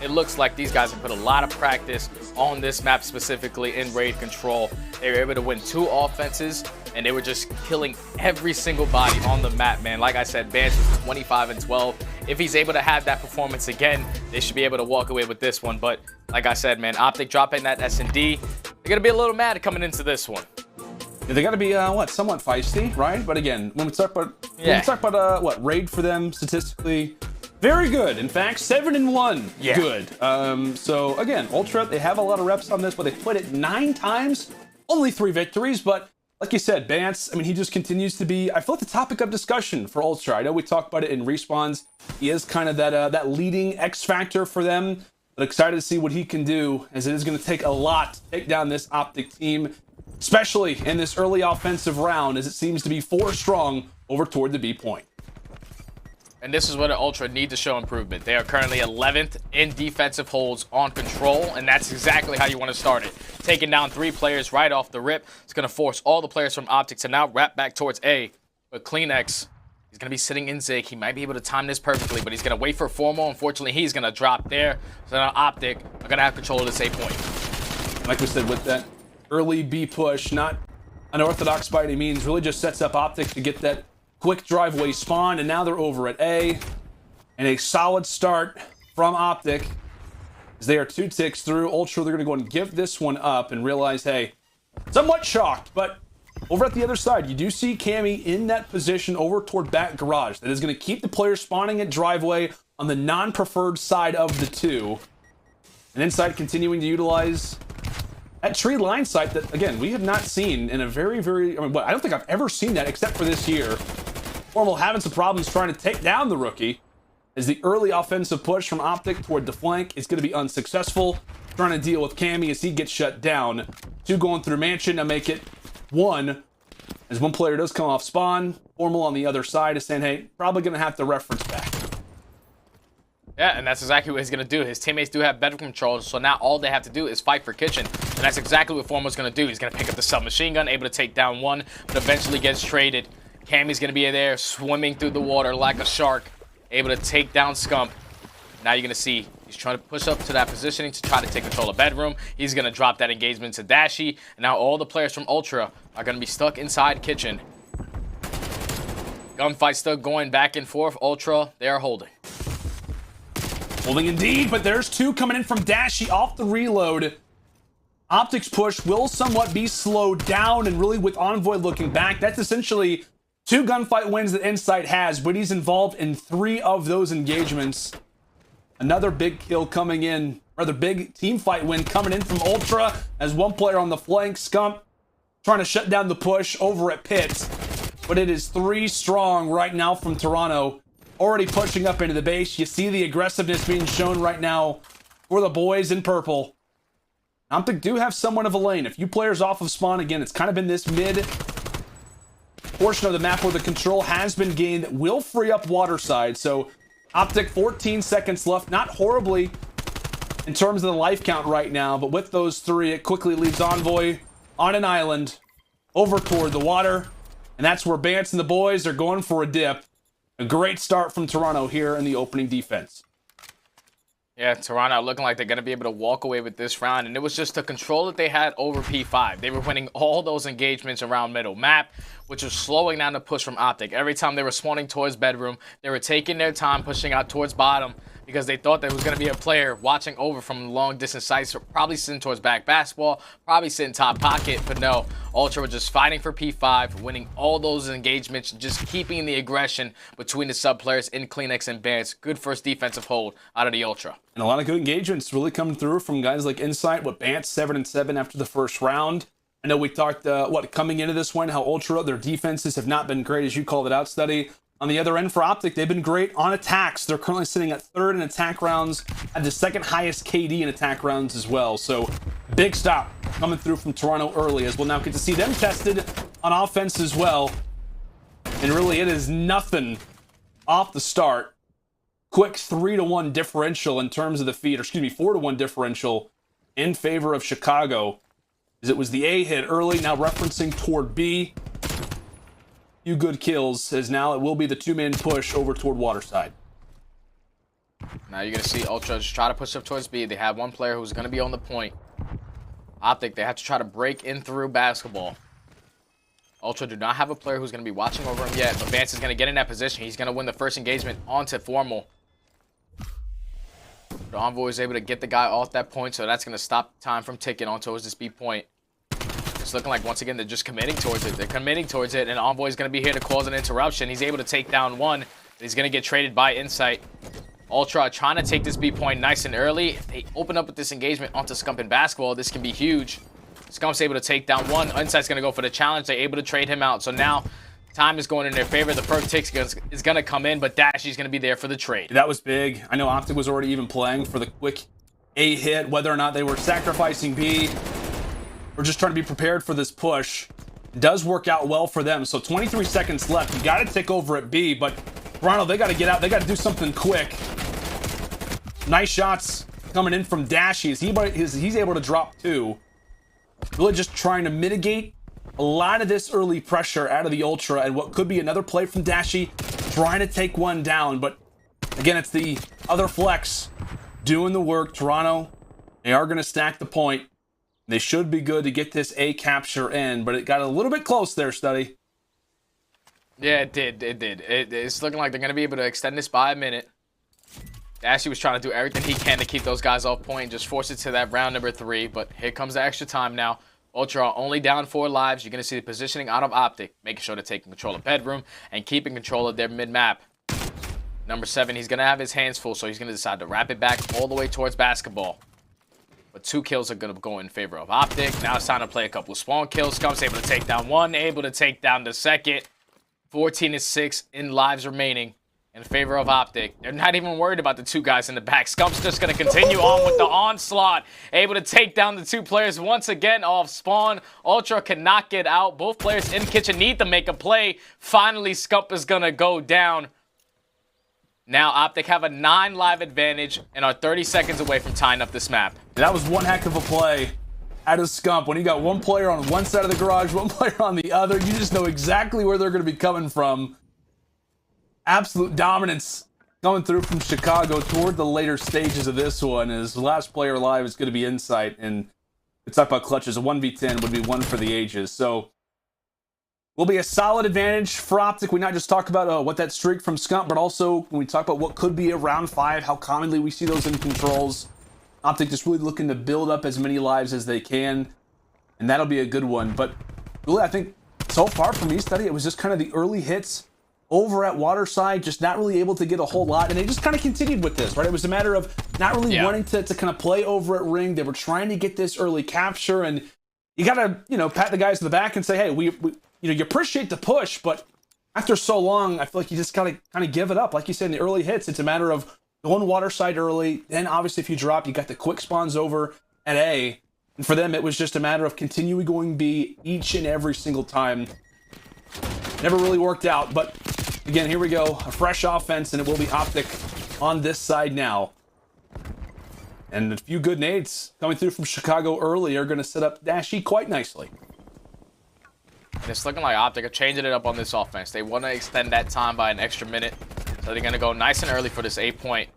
it looks like these guys have put a lot of practice on this map, specifically in raid control. They were able to win 2 offenses, and they were just killing every single body on the map, man. Like I said, Vance was 25-12. If he's able to have that performance again, they should be able to walk away with this one. But like I said, man, OpTic dropping that S&D, they're going to be a little mad coming into this one. Yeah, they got to be somewhat feisty, right? But again, when we talk about what raid for them statistically, very good. In fact, 7-1, good. So again, Ultra, they have a lot of reps on this, but they played it 9 times, only 3 victories. But like you said, Bance, I mean, he just continues to be, I feel like, the topic of discussion for Ultra. I know we talked about it in Respawns. He is kind of that leading X factor for them. But excited to see what he can do, as it is going to take a lot to take down this OpTic team, especially in this early offensive round, as it seems to be 4 strong over toward the B point. And this is where the Ultra need to show improvement. They are currently 11th in defensive holds on Control, and that's exactly how you want to start it. Taking down 3 players right off the rip. It's going to force all the players from OpTic to now wrap back towards A. But CleanX, he's going to be sitting in Zig. He might be able to time this perfectly, but he's going to wait for Formal. Unfortunately, he's going to drop there. So now OpTic are going to have control of this A point. Like we said, with that early B push, not unorthodox by any means, really just sets up OpTic to get that quick driveway spawn, and now they're over at A. And a solid start from OpTic, as they are 2 ticks through. Ultra, they're going to go and give this one up and realize, hey, somewhat shocked, but over at the other side, you do see Cammy in that position over toward back garage. That is going to keep the players spawning at driveway on the non-preferred side of the 2. And inside continuing to utilize that tree line sight that, again, we have not seen in a very, I don't think I've ever seen that except for this year. Formal having some problems trying to take down the rookie, as the early offensive push from OpTic toward the flank is going to be unsuccessful. Trying to deal with Cammy as he gets shut down. 2 going through Mansion to make it 1. As one player does come off spawn, Formal on the other side is saying, hey, probably going to have to reference back. Yeah, and that's exactly what he's going to do. His teammates do have better control, so now all they have to do is fight for Kitchen. And that's exactly what Formal's going to do. He's going to pick up the submachine gun, able to take down 1, but eventually gets traded. Cammy's going to be there swimming through the water like a shark, able to take down Scump. Now you're going to see he's trying to push up to that positioning to try to take control of bedroom. He's going to drop that engagement to Dashy. And now all the players from Ultra are going to be stuck inside kitchen. Gunfight still going back and forth. Ultra, they are holding. Holding indeed, but there's two coming in from Dashy off the reload. OpTic's push will somewhat be slowed down, and really with Envoy looking back, that's essentially 2 gunfight wins that Insight has, but he's involved in 3 of those engagements. Another big kill coming in, rather big team fight win coming in from Ultra as one player on the flank, Scump, trying to shut down the push over at Pit. But it is 3 strong right now from Toronto, already pushing up into the base. You see the aggressiveness being shown right now for the boys in purple. OpTic do have somewhat of a lane. A few players off of spawn again. It's kind of been this mid portion of the map where the control has been gained that will free up Waterside. So OpTic 14 seconds left. Not horribly in terms of the life count right now, but with those 3, it quickly leaves Envoy on an island over toward the water. And that's where Bance and the boys are going for a dip. A great start from Toronto here in the opening defense. Yeah, Toronto looking like they're going to be able to walk away with this round. And it was just the control that they had over P5. They were winning all those engagements around middle map, which was slowing down the push from OpTic. Every time they were spawning towards bedroom, they were taking their time pushing out towards bottom because they thought there was going to be a player watching over from long distance sights, probably sitting towards back basketball, probably sitting top pocket. But no, Ultra were just fighting for P5, winning all those engagements, just keeping the aggression between the sub players in Cleanix and Bance. Good first defensive hold out of the Ultra. And a lot of good engagements really coming through from guys like Insight with Bance 7-7 after the first round. I know we talked, coming into this one, how Ultra, their defenses have not been great, as you called it out, Study. On the other end for OpTic, they've been great on attacks. They're currently sitting at 3rd in attack rounds, at the 2nd highest KD in attack rounds as well. So big stop coming through from Toronto early, as we'll now get to see them tested on offense as well. And really, it is nothing off the start. Quick 3-1 differential in terms of the feed, or excuse me, 4-1 differential in favor of Chicago. As it was the A hit early, now referencing toward B. Few good kills, as now it will be the 2-man push over toward Waterside. Now you're going to see Ultra just try to push up towards B. They have one player who's going to be on the point. OpTic, they have to try to break in through basketball. Ultra do not have a player who's going to be watching over him yet, but Vance is going to get in that position. He's going to win the first engagement onto Formal. The Envoy is able to get the guy off that point, so that's going to stop time from ticking on towards this B point. It's looking like, once again, they're just committing towards it. They're committing towards it, and Envoy is going to be here to cause an interruption. He's able to take down one, and he's going to get traded by Insight. Ultra trying to take this B point nice and early. If they open up with this engagement onto Scump in basketball, this can be huge. Scump's able to take down one. Insight's going to go for the challenge. They're able to trade him out. So now time is going in their favor. The first tick is going to come in, but Dashy's going to be there for the trade. That was big. I know OpTic was already even playing for the quick A hit, whether or not they were sacrificing B. We're just trying to be prepared for this push. It does work out well for them. So 23 seconds left. You got to take over at B, but Toronto, they got to get out. They got to do something quick. Nice shots coming in from Dashy. He's able to drop 2. Really just trying to mitigate a lot of this early pressure out of the Ultra, and what could be another play from Dashy, trying to take one down. But again, it's the other flex doing the work. Toronto, they are going to stack the point. They should be good to get this A capture in, but it got a little bit close there, Study. Yeah, it did. It's looking like they're going to be able to extend this by a minute. Dashy was trying to do everything he can to keep those guys off point and just force it to that round number 3, but here comes the extra time now. Ultra are only down 4 lives. You're going to see the positioning out of OpTic, making sure they're taking control of bedroom and keeping control of their mid-map. Number 7, he's going to have his hands full, so he's going to decide to wrap it back all the way towards basketball. But 2 kills are going to go in favor of OpTic. Now it's time to play a couple of spawn kills. Scump's able to take down 1, able to take down the second. 14-6 in lives remaining in favor of OpTic. They're not even worried about the 2 guys in the back. Scump's just going to continue on with the onslaught. Able to take down the 2 players once again off spawn. Ultra cannot get out. Both players in kitchen need to make a play. Finally, Scump is going to go down. Now OpTic have a 9 live advantage and are 30 seconds away from tying up this map. That was one heck of a play out of Scump. When you got one player on one side of the garage, one player on the other, you just know exactly where they're going to be coming from. Absolute dominance coming through from Chicago toward the later stages of this one, as the last player alive is going to be Insight, and it's talk about clutches. A 1v10 would be one for the ages. So will be a solid advantage for OpTic. We not just talk about what that streak from Scump, but also when we talk about what could be a round 5, how commonly we see those in controls. OpTic just really looking to build up as many lives as they can, and that'll be a good one. But really, I think so far from eStudy, it was just kind of the early hits over at Waterside, just not really able to get a whole lot, and they just kind of continued with this, right? It was a matter of not really wanting to kind of play over at Ring. They were trying to get this early capture, and you gotta, you know, pat the guys in the back and say, hey, we you know, you appreciate the push, but after so long, I feel like you just gotta kind of give it up. Like you said, in the early hits, it's a matter of going Waterside early, then obviously if you drop, you got the quick spawns over at A, and for them, it was just a matter of continuing going B each and every single time. Never really worked out, but again, here we go. A fresh offense, and it will be OpTic on this side now. And a few good nades coming through from Chicago early are going to set up Dashy quite nicely. And it's looking like OpTic are changing it up on this offense. They want to extend that time by an extra minute. So they're going to go nice and early for this 8-point.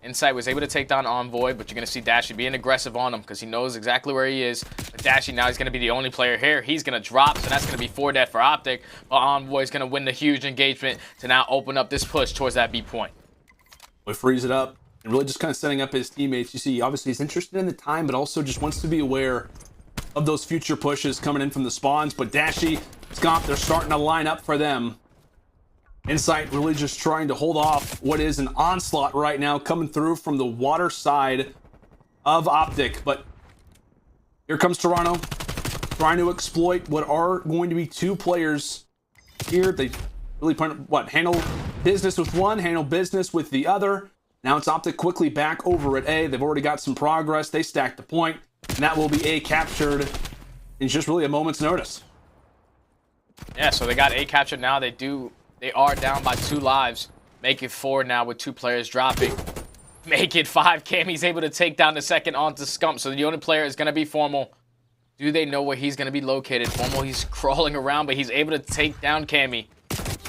Insight was able to take down Envoy, but you're going to see Dashy being aggressive on him because he knows exactly where he is. But Dashy now is going to be the only player here. He's going to drop, so that's going to be 4 dead for OpTic. But Envoy is going to win the huge engagement to now open up this push towards that B point. We freeze it up and really just kind of setting up his teammates. You see, obviously he's interested in the time, but also just wants to be aware of those future pushes coming in from the spawns. But Dashy, Scump, they're starting to line up for them. Insight really just trying to hold off what is an onslaught right now coming through from the water side of OpTic. But here comes Toronto trying to exploit what are going to be 2 players here. They really handle business with one, handle business with the other. Now it's OpTic quickly back over at A. They've already got some progress. They stacked the point, and that will be A captured in just really a moment's notice. Yeah, so they got A captured now. They are down by 2 lives. Make it 4 now with 2 players dropping. Make it 5. Cammy's able to take down the second onto Scump. So the only player is going to be Formal. Do they know where he's going to be located? Formal, he's crawling around, but he's able to take down Cammy.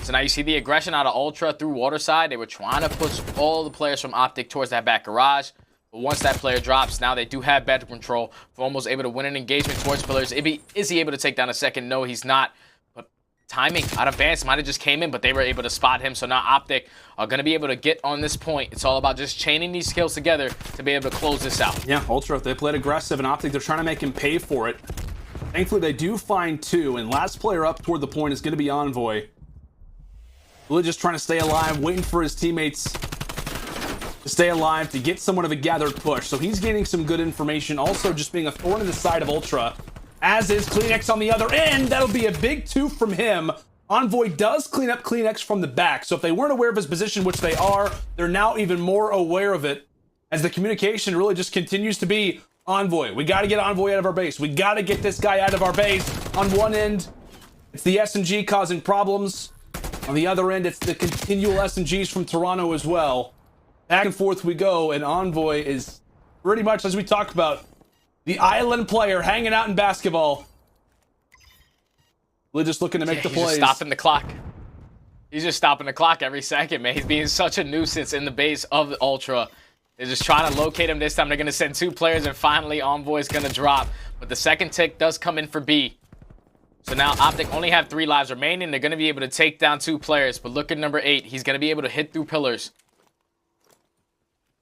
So now you see the aggression out of Ultra through Waterside. They were trying to push all the players from OpTic towards that back garage. But once that player drops, now they do have better control. Formal's able to win an engagement towards pillars. Is he able to take down a second? No, he's not. Timing out of Vance might have just came in, but they were able to spot him. So now OpTic are going to be able to get on this point. It's all about just chaining these skills together to be able to close this out. Yeah, Ultra, they played aggressive, and OpTic, they're trying to make him pay for it. Thankfully, they do find 2, and last player up toward the point is going to be Envoy. Really just trying to stay alive, waiting for his teammates to stay alive, to get somewhat of a gathered push. So he's gaining some good information, also just being a thorn in the side of Ultra. As is Kleenex on the other end. That'll be a big 2 from him. Envoy does clean up Kleenex from the back. So if they weren't aware of his position, which they are, they're now even more aware of it. As the communication really just continues to be Envoy. We got to get Envoy out of our base. We got to get this guy out of our base. On one end, it's the SMG causing problems. On the other end, it's the continual SMGs from Toronto as well. Back and forth we go, and Envoy is pretty much, as we talked about, the island player hanging out in basketball. Really just looking to make the plays. He's just stopping the clock. He's just stopping the clock every second, man. He's being such a nuisance in the base of the Ultra. They're just trying to locate him this time. They're going to send 2 players, and finally Envoy's going to drop. But the second tick does come in for B. So now OpTic only have 3 lives remaining. They're going to be able to take down 2 players. But look at number 8. He's going to be able to hit through pillars.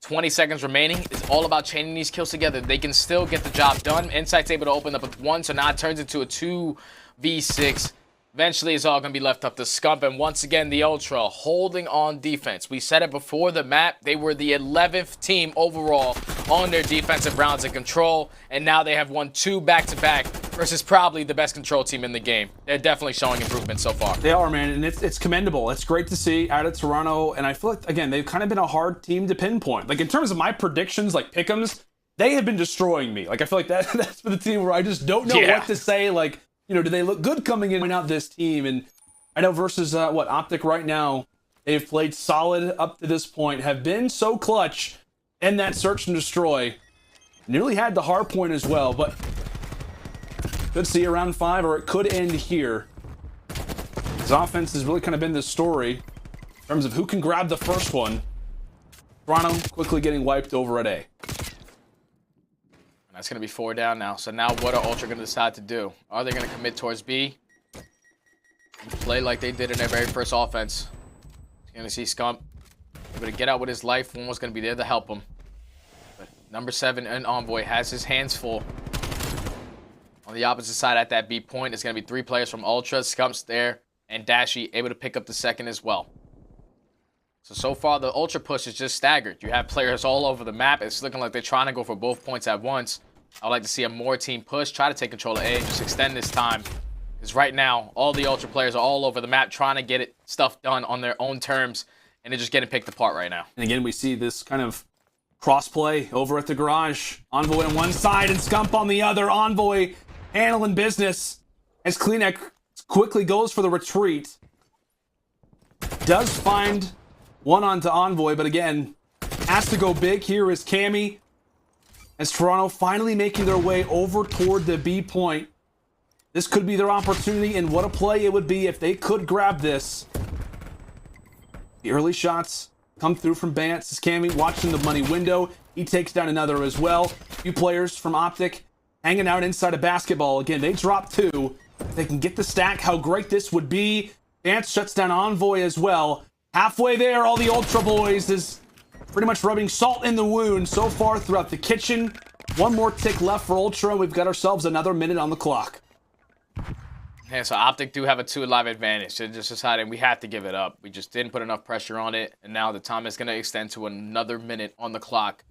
20 seconds remaining. It's all about chaining these kills together. They can still get the job done. Insight's able to open up with 1, so now it turns into a 2v6. Eventually, it's all going to be left up to Scump, and once again, the Ultra holding on defense. We said it before the map. They were the 11th team overall on their defensive rounds of control, and now they have won 2 back-to-back versus probably the best control team in the game. They're definitely showing improvement so far. They are, man, and it's commendable. It's great to see out of Toronto, and I feel like, again, they've kind of been a hard team to pinpoint. Like, in terms of my predictions, like pick'ems, they have been destroying me. Like, I feel like that's for the team where I just don't know what to say. Like, you know, do they look good coming in and out this team? And I know versus, OpTic right now, they've played solid up to this point, have been so clutch in that search and destroy. Nearly had the hard point as well, but could see around 5, or it could end here. His offense has really kind of been the story in terms of who can grab the first one. Toronto quickly getting wiped over at A. That's going to be 4 down now. So now what are Ultra going to decide to do? Are they going to commit towards B? And play like they did in their very first offense. You're going to see Scump able to get out with his life. One was going to be there to help him. But number 7 and Envoy has his hands full. On the opposite side at that B point, it's going to be 3 players from Ultra. Scump's there, and Dashy able to pick up the second as well. So far, the Ultra push is just staggered. You have players all over the map. It's looking like they're trying to go for both points at once. I'd like to see a more team push, try to take control of A, and just extend this time. Because right now, all the Ultra players are all over the map trying to get stuff done on their own terms, and they're just getting picked apart right now. And again, we see this kind of cross-play over at the garage. Envoy on one side and Scump on the other. Envoy handling business as Cleaneck quickly goes for the retreat. Does find one onto Envoy, but again, has to go big. Here is Cammy as Toronto finally making their way over toward the B point. This could be their opportunity, and what a play it would be if they could grab this. The early shots come through from Bance as Cammy watching the money window. He takes down another as well. A few players from OpTic hanging out inside a basketball. Again, they drop 2. If they can get the stack, how great this would be. Bance shuts down Envoy as well. Halfway there, all the Ultra boys is pretty much rubbing salt in the wound so far throughout the kitchen. One more tick left for Ultra. We've got ourselves another minute on the clock. Yeah, so OpTic do have a 2 live advantage. They're just deciding we have to give it up. We just didn't put enough pressure on it, and now the time is going to extend to another minute on the clock.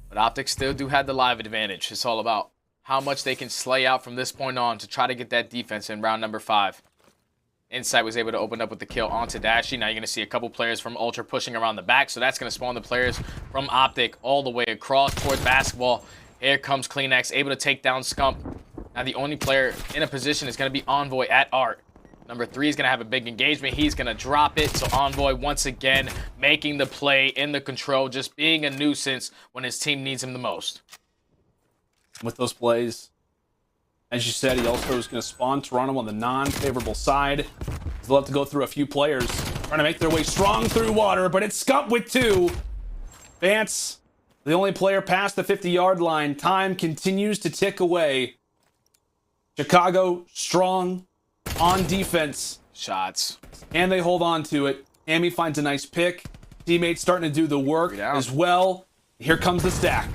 But OpTic still do have the live advantage. It's all about how much they can slay out from this point on to try to get that defense in round number 5. Insight was able to open up with the kill onto Dashy. Now you're going to see a couple players from Ultra pushing around the back, so that's going to spawn the players from OpTic all the way across towards basketball. Here comes Cleanex, able to take down Scump. Now the only player in a position is going to be Envoy at Art. Number 3 is going to have a big engagement. He's going to drop it, so Envoy once again making the play in the control, just being a nuisance when his team needs him the most. With those plays, as you said, he also is going to spawn Toronto on the non-favorable side. They'll have to go through a few players trying to make their way strong through water, but it's Scump with 2. Vance, the only player past the 50-yard line. Time continues to tick away. Chicago strong on defense. Shots. And they hold on to it. Amy finds a nice pick. Teammates starting to do the work as well. Here comes the stack.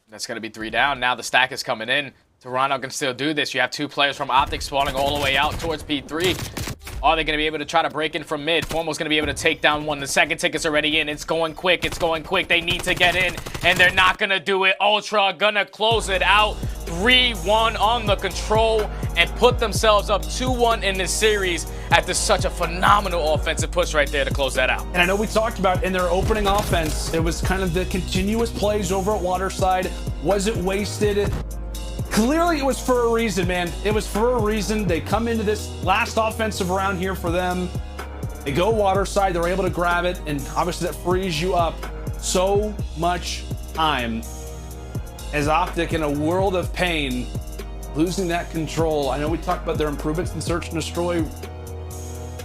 That's going to be 3 down. Now the stack is coming in. Toronto can still do this. You have 2 players from OpTic spawning all the way out towards P3. Are they going to be able to try to break in from mid? Formal's going to be able to take down one. The second ticket's already in. It's going quick. It's going quick. They need to get in, and they're not going to do it. Ultra going to close it out. 3-1 on the control and put themselves up 2-1 in this series after such a phenomenal offensive push right there to close that out. And I know we talked about in their opening offense, it was kind of the continuous plays over at Waterside. Was it wasted? Clearly it was for a reason, man. It was for a reason. They come into this last offensive round here for them. They go Waterside, they're able to grab it, and obviously that frees you up so much time. As OpTic in a world of pain, losing that control. I know we talked about their improvements in search and destroy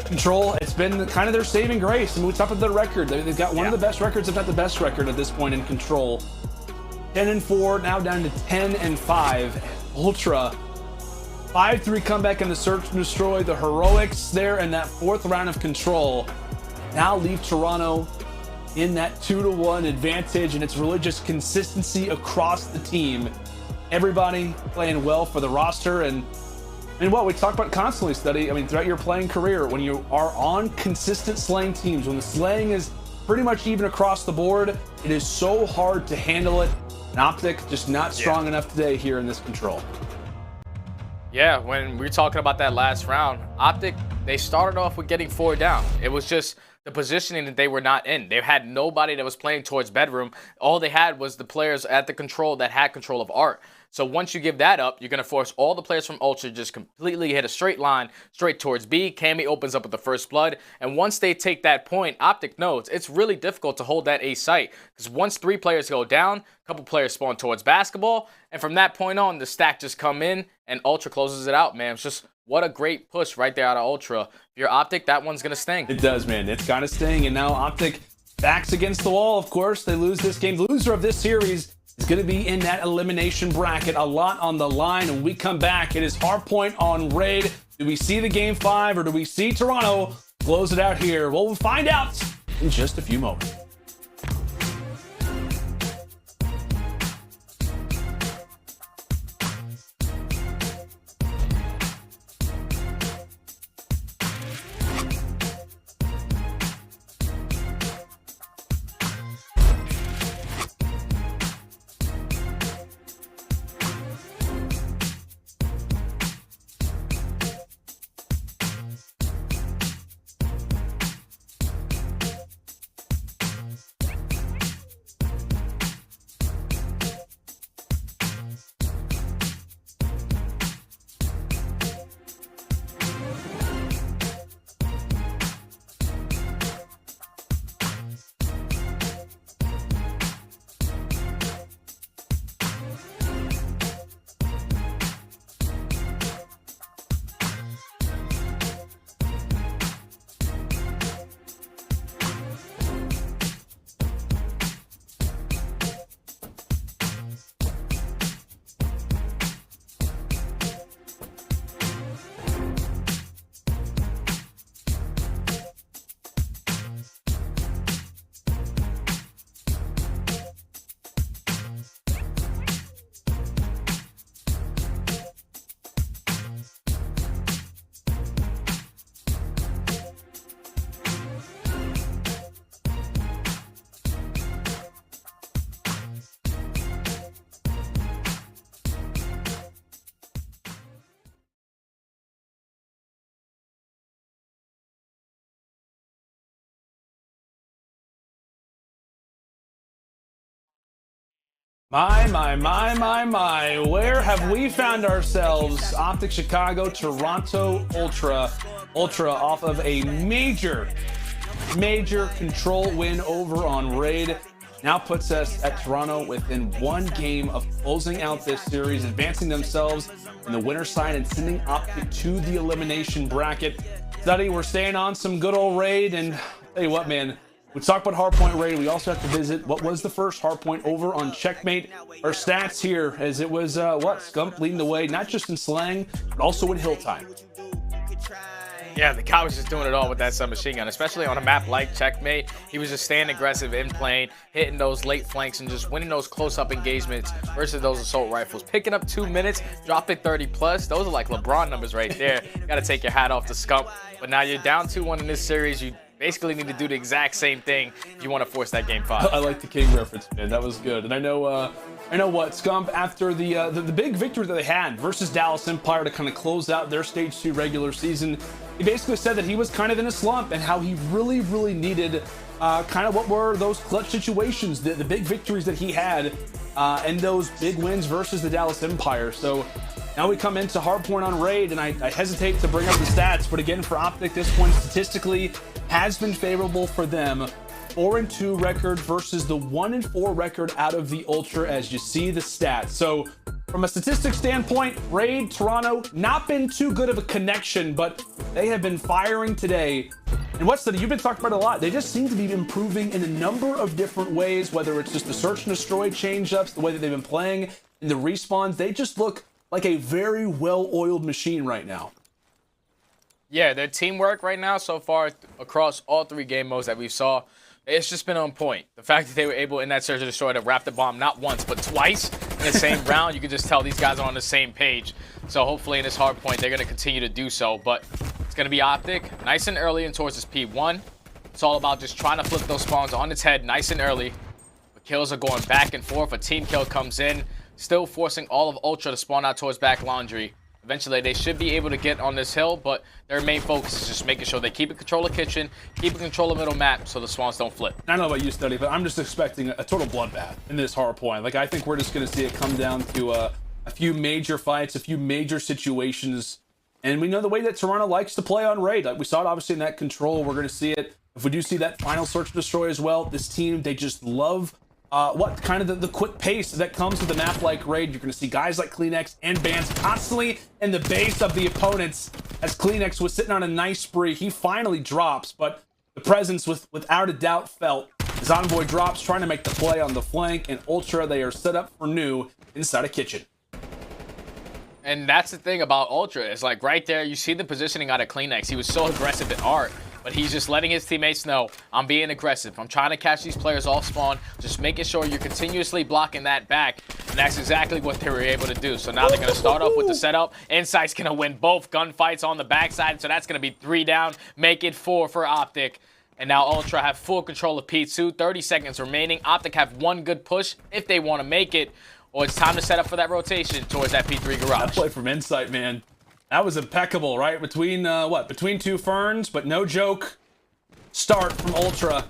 control. It's been kind of their saving grace. I mean, we talked about their record. They've got one of the best records, if not the best record at this point in control. 10-4, now down to 10-5. Ultra, 5-3 comeback in the search and destroy. The heroics there in that 4th round of control now leave Toronto in that 2-1 advantage, and it's really just consistency across the team. Everybody playing well for the roster, and what we talk about constantly, Study. I mean, throughout your playing career, when you are on consistent slaying teams, when the slaying is pretty much even across the board, it is so hard to handle it. And OpTic just not strong enough today here in this control. Yeah, when we were talking about that last round, OpTic, they started off with getting 4 down. It was just the positioning that they were not in. They had nobody that was playing towards bedroom. All they had was the players at the control that had control of Art. So once you give that up, you're going to force all the players from Ultra to just completely hit a straight line straight towards B. Cammy opens up with the first blood. And once they take that point, OpTic knows it's really difficult to hold that A site. Because once 3 players go down, a couple players spawn towards basketball. And from that point on, the stack just come in and Ultra closes it out, man. It's just what a great push right there out of Ultra. If you're OpTic, that one's going to sting. It does, man. It's kind of sting. And now OpTic backs against the wall, of course. They lose this game. The loser of this series is going to be in that elimination bracket. A lot on the line. And when we come back, it is Hardpoint on Raid. Do we see the game 5 or do we see Toronto close it out here? Well, we'll find out in just a few moments. My. Where have we found ourselves? OpTic Chicago, Toronto Ultra off of a major control win over on Raid. Now puts us at Toronto within one game of closing out this series, advancing themselves in the winner's side and sending OpTic to the elimination bracket. Study, we're staying on some good old Raid, and I'll tell you what, man. We talked about Hardpoint Raid. We also have to visit what was the first Hardpoint over on Checkmate. Our stats here, as it was, Scump leading the way, not just in slang, but also in hill time. Yeah, the guy was just doing it all with that submachine gun, especially on a map like Checkmate. He was just staying aggressive in plane, hitting those late flanks, and just winning those close-up engagements versus those assault rifles. Picking up 2 minutes, dropping 30+. Those are like LeBron numbers right there. Got to take your hat off to Scump. But now you're down 2-1 in this series. You basically need to do the exact same thing if you want to force that game 5. I like the King reference, man. That was good. And I know what, Scump, after the big victory that they had versus Dallas Empire to kind of close out their Stage 2 regular season, he basically said that he was kind of in a slump and how he really needed kind of what were those clutch situations, the big victories that he had and those big wins versus the Dallas Empire. So now we come into Hardpoint on Raid, and I hesitate to bring up the stats, but again, for OpTic, this one statistically has been favorable for them. 4-2 record versus the 1-4 record out of the Ultra, as you see the stats. So from a statistics standpoint, Raid, Toronto, not been too good of a connection, but they have been firing today. And what's the, you've been talking about it a lot. They just seem to be improving in a number of different ways, whether it's just the search and destroy change-ups, the way that they've been playing, and the respawns. They just look like a very well-oiled machine right now. Yeah, their teamwork right now so far across all 3 game modes that we saw, it's just been on point. The fact that they were able in that search and destroy to wrap the bomb not once but twice in the same round, you can just tell these guys are on the same page. So hopefully in this Hardpoint they're going to continue to do so. But it's going to be OpTic nice and early and towards this P1. It's all about just trying to flip those spawns on its head nice and early. The kills are going back and forth. A team kill comes in, still forcing all of Ultra to spawn out towards back laundry. Eventually, they should be able to get on this hill, but their main focus is just making sure they keep in control of kitchen, keep in control of middle map, so the spawns don't flip. I don't know about you, Study, but I'm just expecting a total bloodbath in this Hardpoint. Like, I think we're just going to see it come down to a few major fights, a few major situations, and we know the way that Toronto likes to play on Raid. Like, we saw it obviously in that control. We're going to see it. If we do see that final search and destroy as well, this team, they just love what kind of the quick pace that comes with a map like Raid. You're going to see guys like CleanX and Bans constantly in the base of the opponents. As CleanX was sitting on a nice spree, he finally drops, but the presence without a doubt felt As Envoy drops, trying to make the play on the flank, and Ultra, they are set up for new inside a kitchen. And that's the thing about Ultra. It's like right there, you see the positioning out of Cleanex. He was so aggressive in art, but he's just letting his teammates know, I'm being aggressive. I'm trying to catch these players off spawn, just making sure you're continuously blocking that back. And that's exactly what they were able to do. So now they're going to start off with the setup. Insight's going to win both gunfights on the backside. So that's going to be 3 down, make it 4 for OpTic. And now Ultra have full control of P2. 30 seconds remaining. OpTic have one good push if they want to make it. Or it's time to set up for that rotation towards that P3 garage. That play from Insight, man. That was impeccable, right? Between, between 2 ferns, but no joke. Start from Ultra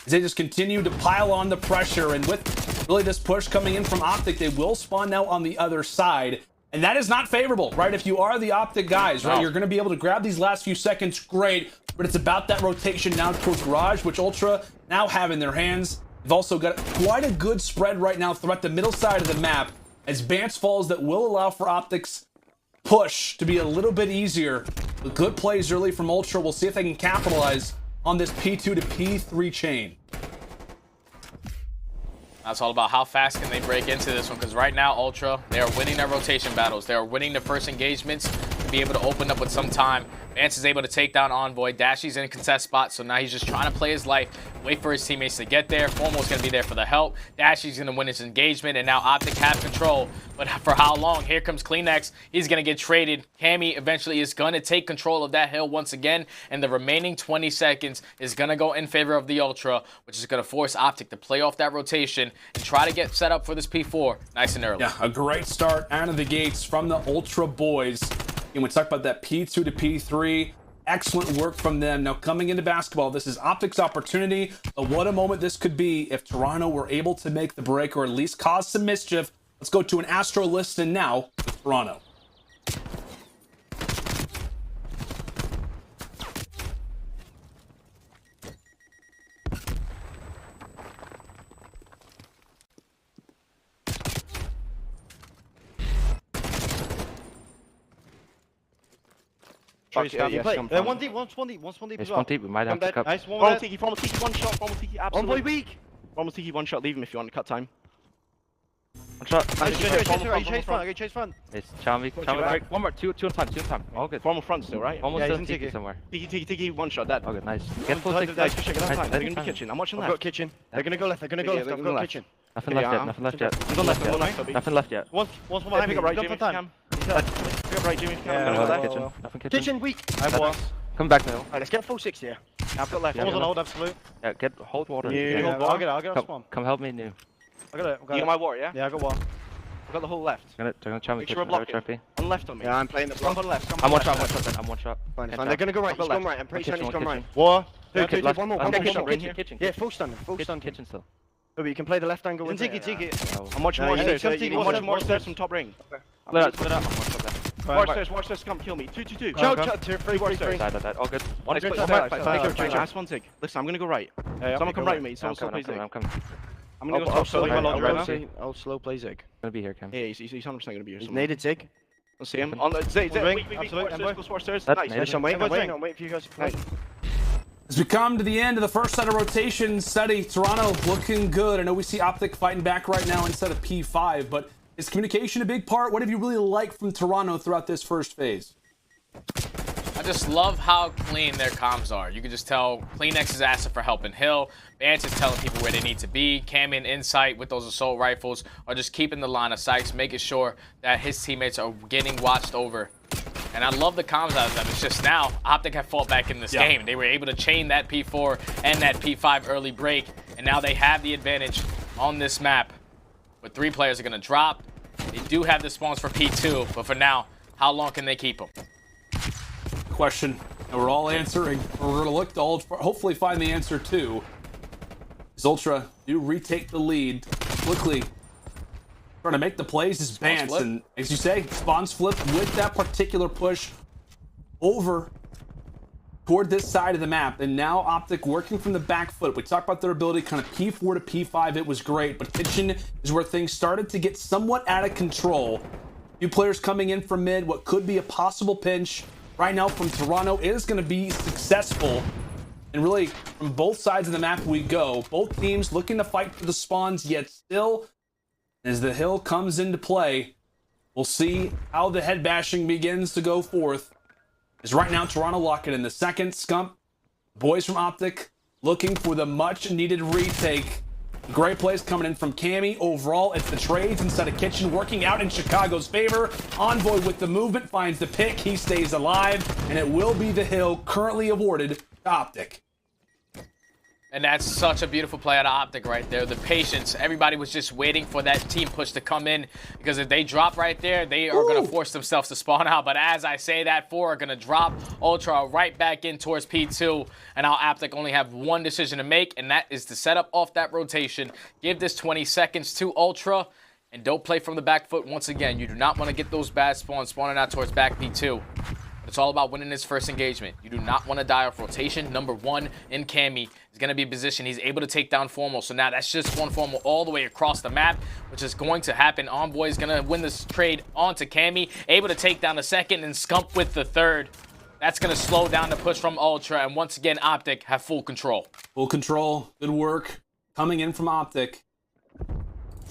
as they just continue to pile on the pressure. And with really this push coming in from OpTic, they will spawn now on the other side. And that is not favorable, right? If you are the OpTic guys, right, you're going to be able to grab these last few seconds, great. But it's about that rotation now towards garage, which Ultra now have in their hands. They've also got quite a good spread right now throughout the middle side of the map as Bance falls that will allow for OpTic's push to be a little bit easier. With good plays early from Ultra, we'll see if they can capitalize on this P2 to P3 chain. That's all about how fast can they break into this one, because right now Ultra, they are winning their rotation battles. They are winning the first engagements to be able to open up with some time. Vance is able to take down Envoy. Dashy's in a contest spot, so now he's just trying to play his life, wait for his teammates to get there. Formal's going to be there for the help. Dashy's going to win his engagement, and now OpTic have control. But for how long? Here comes Cleanex. He's going to get traded. Cammy eventually is going to take control of that hill once again, and the remaining 20 seconds is going to go in favor of the Ultra, which is going to force OpTic to play off that rotation and try to get set up for this P4 nice and early. Yeah, a great start out of the gates from the Ultra boys. And we talk about that P2 to P3. Excellent work from them. Now coming into basketball, this is OpTic's opportunity. But what a moment this could be if Toronto were able to make the break or at least cause some mischief. Let's go to an Astro listen now with Toronto. One deep as well. One deep, we might have to cut. Nice, one tiki, one shot, absolutely. Envoy weak. One tiki, one shot, leave him if you want to cut time. One shot. Chase front. It's Charmy. One more, two on time. All good. Formal front still, right? Almost still tiki somewhere. Tiki, one shot, dead. Okay, nice. Get full six. Nice, they're gonna be kitchen. I'm watching left. Kitchen. They're gonna go left. I've got kitchen. Nothing left yet. Nothing left yet. One behind me. Pick up right, Jimmy. Pick up right, Jimmy. Nothing Kitchen weak. I have one. Come back now. Alright, let's get full 6 here. I've got left. One's on hold, absolute. Yeah, get hold water. Yeah, I'll get a spawn. Come help me new. I got it. You got my water, yeah? Yeah, I got one. I got the whole left. They're gonna try me. Make sure I block it. On left on me. Yeah, I'm playing the block on left. I'm one shot. Fine. They're gonna go right. He's gone right. I'm pretty sure he's gone right. War. One more. Kitchen. Yeah, full stun. Kitchen still. But you can play the left angle with it. Tiki. I'm watching more stairs. I'm watching more stairs from top ring. Split up. Watch this, Scump, kill me. 2-2-2. Shot, 3. All good. One is Last one tick. Listen, I'm gonna go right. Someone come right with me. Someone slow play Zig. I'm gonna go slowly. I'll slow play Zig. Gonna be here, Cam. Yeah, he's 100% gonna be here. He's naded Zig. I'll see him. On the Zig. Watch stairs. Nice. I'm waiting for you guys. Nice. As we come to the end of the first set of rotations, Seti, Toronto looking good. I know we see OpTic fighting back right now instead of P5, but is communication a big part? What have you really liked from Toronto throughout this first phase? I just love how clean their comms are. You can just tell Cleanex is asking for help in Hill. Vance is telling people where they need to be. Cam and Insight with those assault rifles are just keeping the line of sight, making sure that his teammates are getting watched over. And I love the comms out of them. It's just now, OpTic have fought back in this game. They were able to chain that P4 and that P5 early break, and now they have the advantage on this map. But 3 players are going to drop. They do have the spawns for P2, but for now, how long can they keep them? Question that we're all answering. We're going to look to hopefully find the answer to. As Ultra do retake the lead quickly. Trying to make the plays is Bance, and as you say, spawns flip with that particular push over toward this side of the map, and now OpTic working from the back foot. We talked about their ability kind of P4 to P5, it was great, but kitchen is where things started to get somewhat out of control. Few players coming in from mid, what could be a possible pinch right now from Toronto is going to be successful. And really, from both sides of the map we go. Both teams looking to fight for the spawns, yet still, as the hill comes into play, we'll see how the head bashing begins to go forth. As right now, Toronto lock it in the second. Scump, boys from OpTic, looking for the much-needed retake. Great plays coming in from Cammy. Overall, it's the trades instead of Kitchen working out in Chicago's favor. Envoy with the movement finds the pick. He stays alive, and it will be the hill currently awarded to OpTic. And that's such a beautiful play out of OpTic right there. The patience. Everybody was just waiting for that team push to come in, because if they drop right there, they are going to force themselves to spawn out. But as I say that, 4 are going to drop Ultra right back in towards P2. And now OpTic only have one decision to make, and that is to set up off that rotation. Give this 20 seconds to Ultra, and don't play from the back foot once again. You do not want to get those bad spawns spawning out towards back P2. It's all about winning this first engagement. You do not want to die off rotation. Number 1 in Cammy is going to be in position. He's able to take down Formal. So now that's just one Formal all the way across the map, which is going to happen. Envoy is going to win this trade onto Cammy, able to take down the second, and Scump with the third. That's going to slow down the push from Ultra, and once again, OpTic have full control. Full control. Good work coming in from OpTic.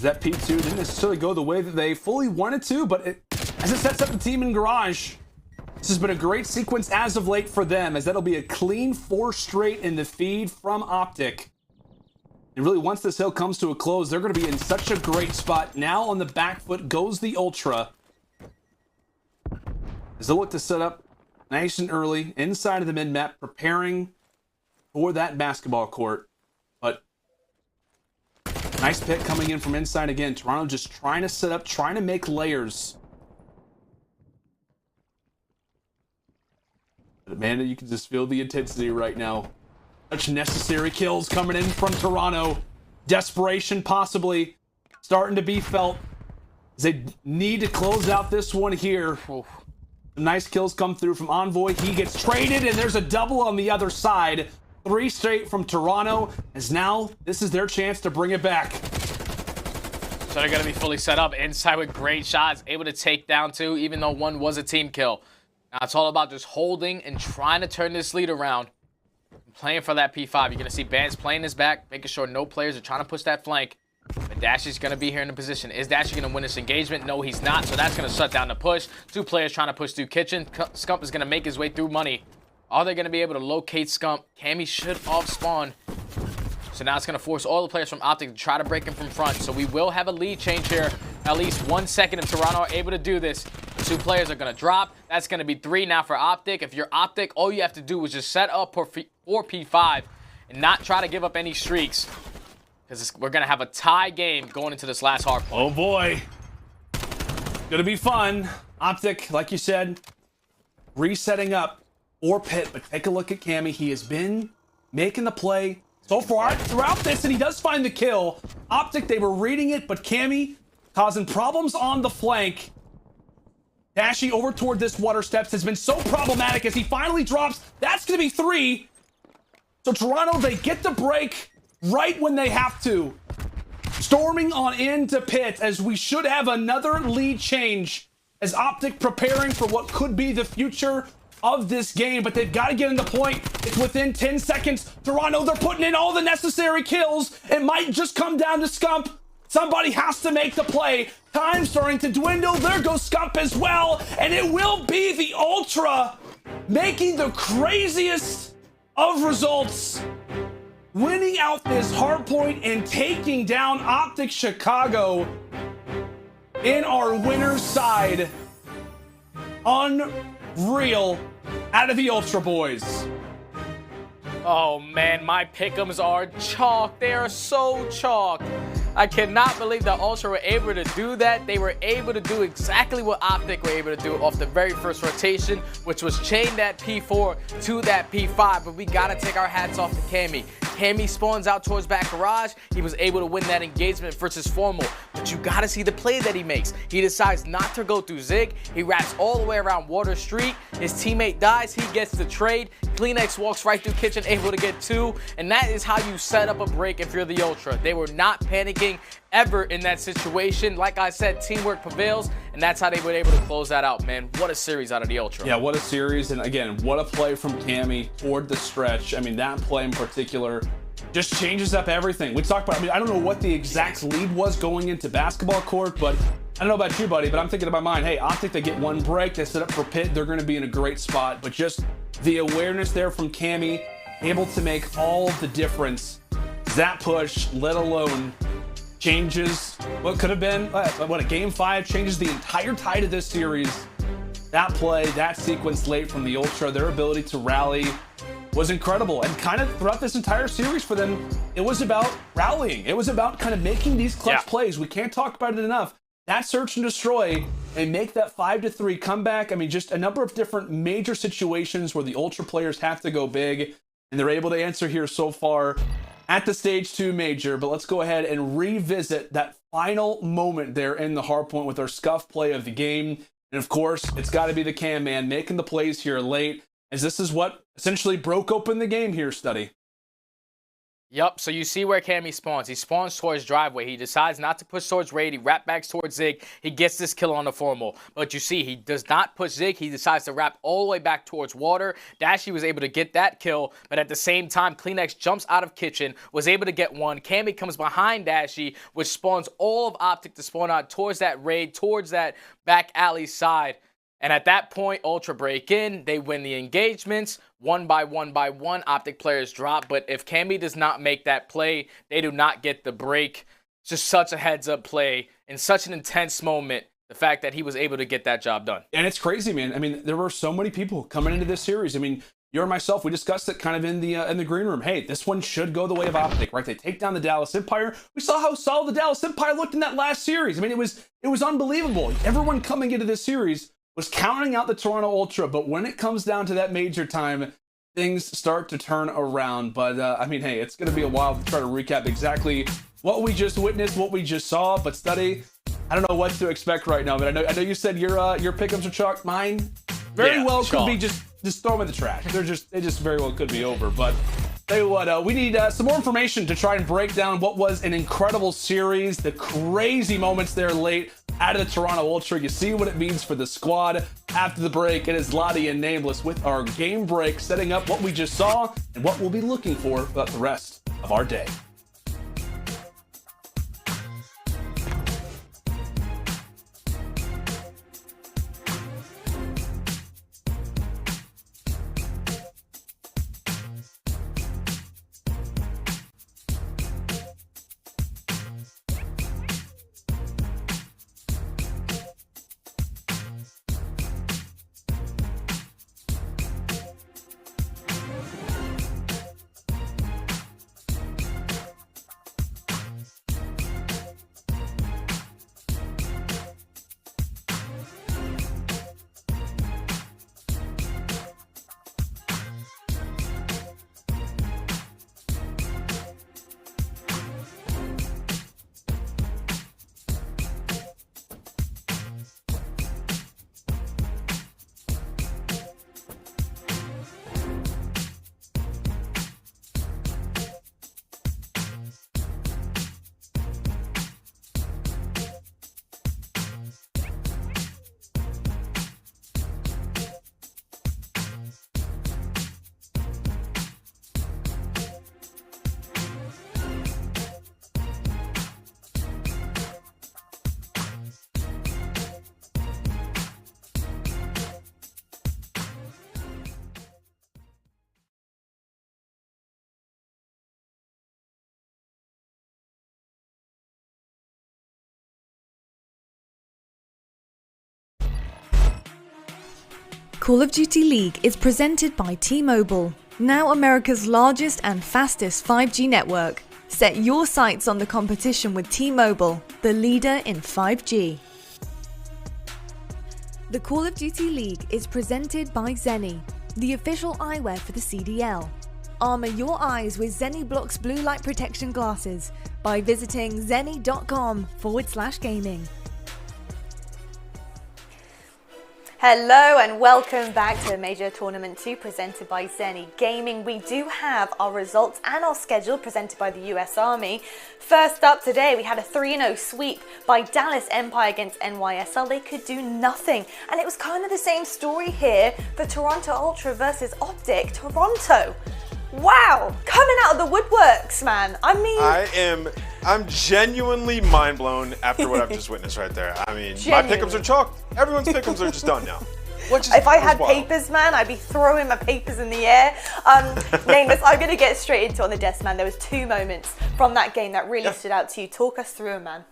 That P2 didn't necessarily go the way that they fully wanted to, but as it sets up the team in Garage, this has been a great sequence as of late for them, as that'll be a clean 4 straight in the feed from OpTic. And really, once this hill comes to a close, they're going to be in such a great spot. Now on the back foot goes the Ultra, as they look to set up nice and early inside of the mid-map, preparing for that basketball court. But nice pick coming in from inside again. Toronto just trying to set up, trying to make layers. Amanda, you can just feel the intensity right now. Such necessary kills coming in from Toronto. Desperation possibly starting to be felt, as they need to close out this one here. Some nice kills come through from Envoy. He gets traded, and there's a double on the other side. 3 straight from Toronto, as now this is their chance to bring it back. So they're going to be fully set up inside with great shots, able to take down 2, even though 1 was a team kill. Now it's all about just holding and trying to turn this lead around. And playing for that P5. You're going to see Bands playing his back, making sure no players are trying to push that flank. But Dashy's going to be here in the position. Is Dashy going to win this engagement? No, he's not. So that's going to shut down the push. 2 players trying to push through Kitchen. Scump is going to make his way through money. Are they going to be able to locate Scump? Cammy should off-spawn. So now it's going to force all the players from OpTic to try to break him from front. So we will have a lead change here. At least 1 second if Toronto are able to do this. 2 players are going to drop. That's going to be 3 now for OpTic. If you're OpTic, all you have to do is just set up for P5 and not try to give up any streaks, because we're going to have a tie game going into this last hard point. Oh boy. Gonna be fun. OpTic, like you said, resetting up or Pit, but take a look at Cammy. He has been making the play so far throughout this, and he does find the kill. OpTic, they were reading it, but Cammy causing problems on the flank. Dashy over toward this water steps has been so problematic as he finally drops. That's going to be 3. So Toronto, they get the break right when they have to. Storming on into Pit, as we should have another lead change, as OpTic preparing for what could be the future of this game, but they've got to get in the point. It's within 10 seconds. Toronto, they're putting in all the necessary kills. It might just come down to Scump. Somebody has to make the play. Time starting to dwindle. There goes Scump as well. And it will be the Ultra making the craziest of results, winning out this hardpoint and taking down OpTic Chicago in our winner's side. Unreal out of the Ultra boys. Oh man, my pick'ems are chalk. They are so chalk. I cannot believe that Ultra were able to do that. They were able to do exactly what OpTic were able to do off the very first rotation, which was chain that P4 to that P5. But we gotta take our hats off to Cammy. Cammy spawns out towards back garage. He was able to win that engagement versus Formal. But you gotta see the play that he makes. He decides not to go through Zig. He wraps all the way around Water Street. His teammate dies. He gets the trade. Cleanx walks right through Kitchen, able to get 2. And that is how you set up a break if you're the Ultra. They were not panicking ever in that situation. Like I said, teamwork prevails, and that's how they were able to close that out, man. What a series out of the Ultra. Yeah, what a series. And again, what a play from Cammy toward the stretch. I mean, that play in particular just changes up everything. We talked about, I mean, I don't know what the exact lead was going into basketball court, but I don't know about you, buddy, but I'm thinking in my mind, hey, OpTic, they get one break, they set up for Pit, they're going to be in a great spot. But just the awareness there from Cammy, able to make all the difference. That push, let alone changes what could have been, what, a game 5, changes the entire tide of this series. That play, that sequence late from the Ultra, their ability to rally was incredible. And kind of throughout this entire series for them, it was about rallying. It was about kind of making these clutch plays. We can't talk about it enough. That search and destroy and make that 5-3 comeback. I mean, just a number of different major situations where the Ultra players have to go big, and they're able to answer here so far at the Stage 2 Major. But let's go ahead and revisit that final moment there in the hardpoint with our scuff play of the game. And of course, it's got to be the Cam man making the plays here late, as this is what essentially broke open the game here, Study. Yep, so you see where Cammy spawns. He spawns towards driveway. He decides not to push towards raid. He wrap backs towards Zig. He gets this kill on the formal. But you see, he does not push Zig. He decides to wrap all the way back towards water. Dashy was able to get that kill, but at the same time, Cleanx jumps out of kitchen, was able to get one. Cammy comes behind Dashy, which spawns all of OpTic to spawn out towards that raid, towards that back alley side. And at that point, Ultra break in. They win the engagements. One by one, OpTic players drop. But if Cammy does not make that play, they do not get the break. It's just such a heads-up play in such an intense moment. The fact that he was able to get that job done. And it's crazy, man. I mean, there were so many people coming into this series. I mean, you and myself, we discussed it kind of in the green room. Hey, this one should go the way of OpTic, right? They take down the Dallas Empire. We saw how solid the Dallas Empire looked in that last series. I mean, it was unbelievable. Everyone coming into this series was counting out the Toronto Ultra, but when it comes down to that major time, things start to turn around. But I mean, hey, it's going to be a while to try to recap exactly what we just witnessed, what we just saw. But Study, I don't know what to expect right now. But I know you said your pickups are chalked. Mine very well could be just throw them in the trash. They just very well could be over. But tell you what, we need some more information to try and break down what was an incredible series, the crazy moments there late out of the Toronto Ultra. You see what it means for the squad. After the break, it is Lottie and Nameless with our game break, setting up what we just saw and what we'll be looking for throughout the rest of our day. Call of Duty League is presented by T-Mobile, now America's largest and fastest 5G network. Set your sights on the competition with T-Mobile, the leader in 5G. The Call of Duty League is presented by Seany, the official eyewear for the CDL. Armor your eyes with Zenny Block's blue light protection glasses by visiting zenny.com/gaming. Hello and welcome back to Major Tournament 2 presented by Zenny Gaming. We do have our results and our schedule presented by the US Army. First up today, we had a 3-0 sweep by Dallas Empire against NYSL. They could do nothing. And it was kind of the same story here for Toronto Ultra versus OpTic. Toronto, wow, coming out of the woodworks, man. I mean, I'm genuinely mind blown after what I've just witnessed right there. I mean, my pick'ems are chalked. Everyone's pick'ems are just done now. If I had papers, man, I'd be throwing my papers in the air. Nameless, I'm going to get straight into it on the desk, man. There was 2 moments from that game that really stood out to you. Talk us through them, man.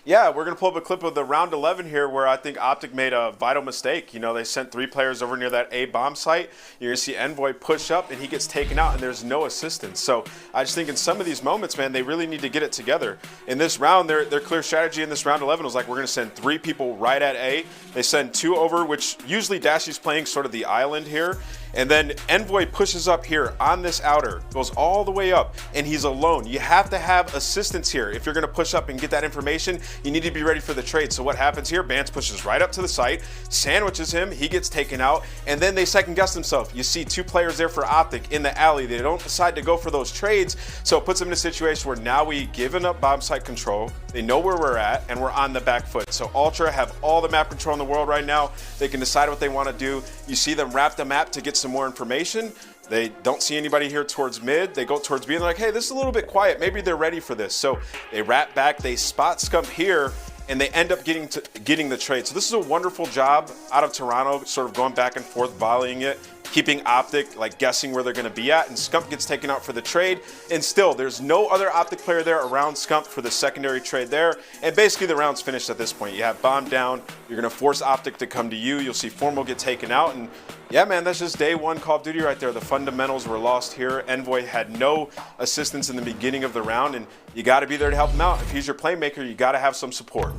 Yeah, we're going to pull up a clip of the round 11 here where I think OpTic made a vital mistake. You know, they sent 3 players over near that A bomb site. You're going to see Envoy push up and he gets taken out and there's no assistance. So I just think in some of these moments, man, they really need to get it together. In this round, their clear strategy in this round 11 was like, we're going to send 3 people right at A. They send 2 over, which usually Dashy's playing sort of the island here. And then Envoy pushes up here on this outer, goes all the way up, and he's alone. You have to have assistance here. If you're going to push up and get that information, you need to be ready for the trade. So what happens here? Bance pushes right up to the site, sandwiches him, he gets taken out, and then they second guess themselves. You see 2 players there for OpTic in the alley. They don't decide to go for those trades, so it puts them in a situation where now we've given up bomb site control. They know where we're at, and we're on the back foot. So Ultra have all the map control in the world right now. They can decide what they want to do. You see them wrap the map to get some more information. They don't see anybody here towards mid. They go towards B and they're like, hey, this is a little bit quiet. Maybe they're ready for this. So they wrap back, they spot Scump here, and they end up getting the trade. So this is a wonderful job out of Toronto, sort of going back and forth, volleying it, keeping OpTic like guessing where they're going to be at, and Scump gets taken out for the trade. And still, there's no other OpTic player there around Scump for the secondary trade there. And basically, the round's finished at this point. You have bomb down. You're going to force OpTic to come to you. You'll see Formal get taken out. And yeah, man, that's just day 1 Call of Duty right there. The fundamentals were lost here. Envoy had no assistance in the beginning of the round, and you got to be there to help him out. If he's your playmaker, you got to have some support.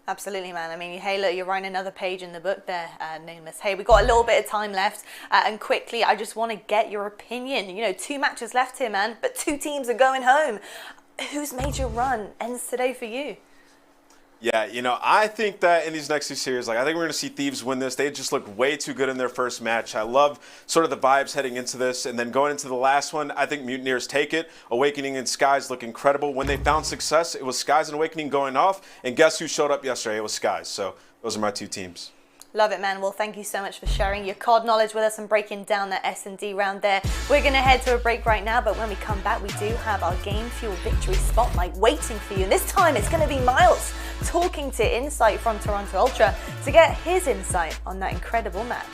Absolutely, man. I mean, hey, look, you're writing another page in the book there, Nameless. Hey, we've got a little bit of time left, and quickly, I just want to get your opinion. You know, 2 matches left here, man, but 2 teams are going home. Whose major run ends today for you? Yeah, you know, I think that in these next 2 series, like, I think we're going to see Thieves win this. They just looked way too good in their first match. I love sort of the vibes heading into this. And then going into the last one, I think Mutineers take it. Awakening and Skies look incredible. When they found success, it was Skies and Awakening going off. And guess who showed up yesterday? It was Skies. So those are my 2 teams. Love it, man. Well, thank you so much for sharing your COD knowledge with us and breaking down that S&D round there. We're going to head to a break right now, but when we come back, we do have our Game Fuel Victory Spotlight waiting for you. And this time, it's going to be Miles talking to Insight from Toronto Ultra to get his insight on that incredible match.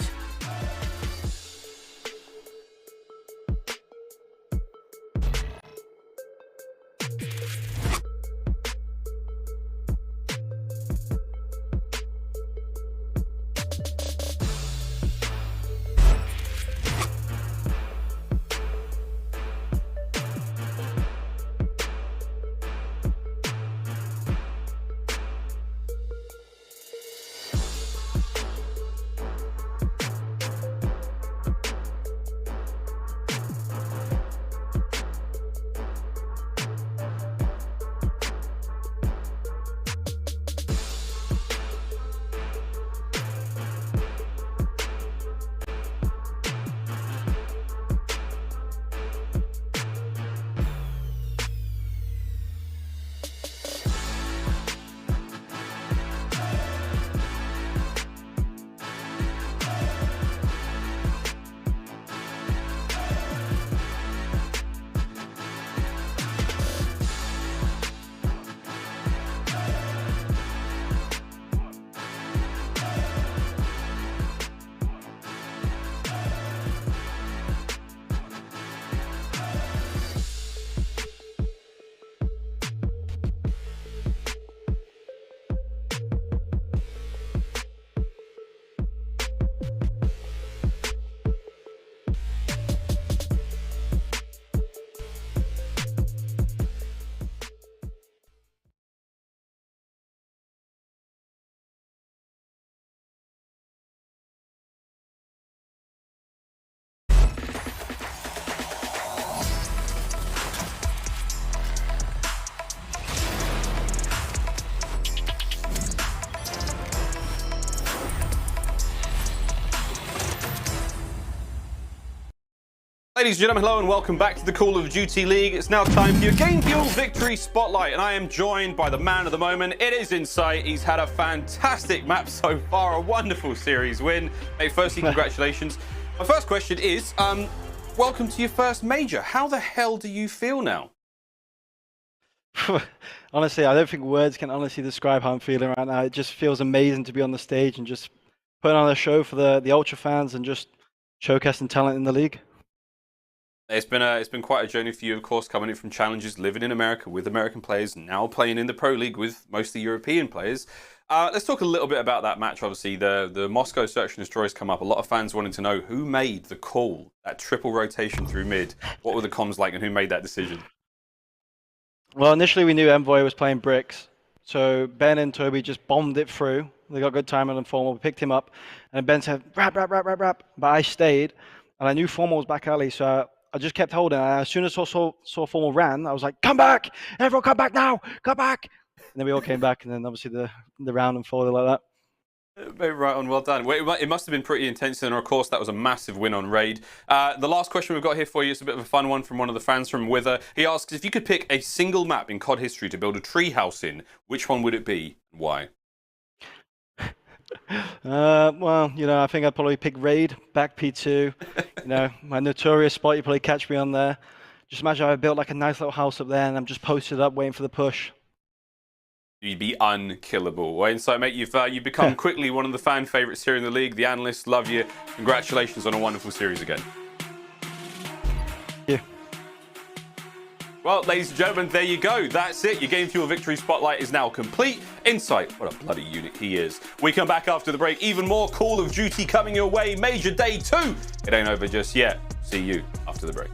Ladies and gentlemen, hello and welcome back to the Call of Duty League. It's now time for your Game Fuel Victory Spotlight, and I am joined by the man of the moment. It is Insight. He's had a fantastic map so far, a wonderful series win. Hey, firstly, congratulations. My first question is, welcome to your first major. How the hell do you feel now? Honestly, I don't think words can honestly describe how I'm feeling right now. It just feels amazing to be on the stage and just putting on a show for the Ultra fans and just showcasing talent in the league. It's been quite a journey for you, of course, coming in from challenges, living in America with American players, now playing in the Pro League with mostly European players. Let's talk a little bit about that match. Obviously, the Moscow Search and Destroy has come up. A lot of fans wanting to know who made the call, that triple rotation through mid. What were the comms like and who made that decision? Well, initially we knew Envoy was playing bricks, so Ben and Toby just bombed it through. They got good timing on Formal. We picked him up, and Ben said, rap. But I stayed, and I knew Formal was back early, so I just kept holding. And as soon as I saw Formal ran, I was like, come back! Everyone come back now! Come back! And then we all came back, and then obviously the round unfolded like that. Very right on, well done. Well, it must have been pretty intense, and of course that was a massive win on Raid. The last question we've got here for you is a bit of a fun one from one of the fans from Wither. He asks, if you could pick a single map in COD history to build a treehouse in, which one would it be and why? Well, you know, I think I'd probably pick Raid, back P2. You know, my notorious spot, you probably catch me on there. Just imagine I built like a nice little house up there and I'm just posted up waiting for the push. You'd be unkillable. Well, Insight, mate, you've become quickly one of the fan favourites here in the league. The analysts love you. Congratulations on a wonderful series again. Yeah. Well, ladies and gentlemen, there you go. That's it. Your Game Fuel Victory Spotlight is now complete. Insight, what a bloody unit he is. We come back after the break. Even more Call of Duty coming your way. Major Day 2. It ain't over just yet. See you after the break.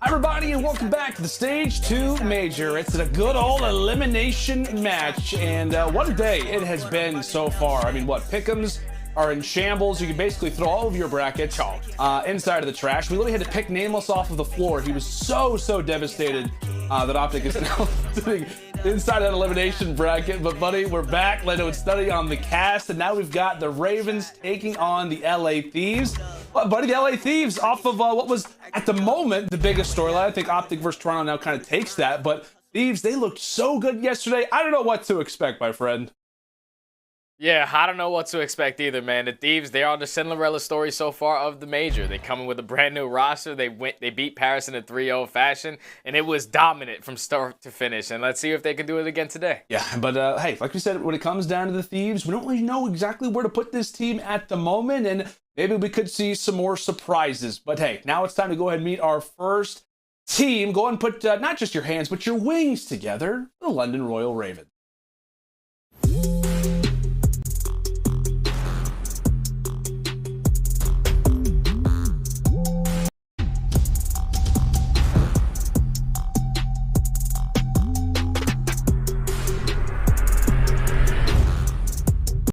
Hi everybody and welcome back to the Stage 2 Major. It's a good old elimination match, and what a day it has been so far. I mean, what, pick'ems are in shambles. You can basically throw all of your brackets inside of the trash. We literally had to pick Nameless off of the floor. He was so devastated that OpTic is now sitting inside that elimination bracket. But buddy, we're back. Leno and Standy on the cast, and now we've got the Ravens taking on the LA Thieves. But buddy, the LA Thieves off of what was at the moment the biggest storyline. I think OpTic versus Toronto now kind of takes that, but Thieves, they looked so good yesterday. I don't know what to expect, my friend. Yeah, I don't know what to expect either, man. The Thieves, they are the Cinderella story so far of the major. They come in with a brand new roster. They beat Paris in a 3-0 fashion, and it was dominant from start to finish. And let's see if they can do it again today. Yeah, but hey, like we said, when it comes down to the Thieves, we don't really know exactly where to put this team at the moment, and maybe we could see some more surprises. But hey, now it's time to go ahead and meet our first team. Go and put not just your hands, but your wings together, the London Royal Ravens.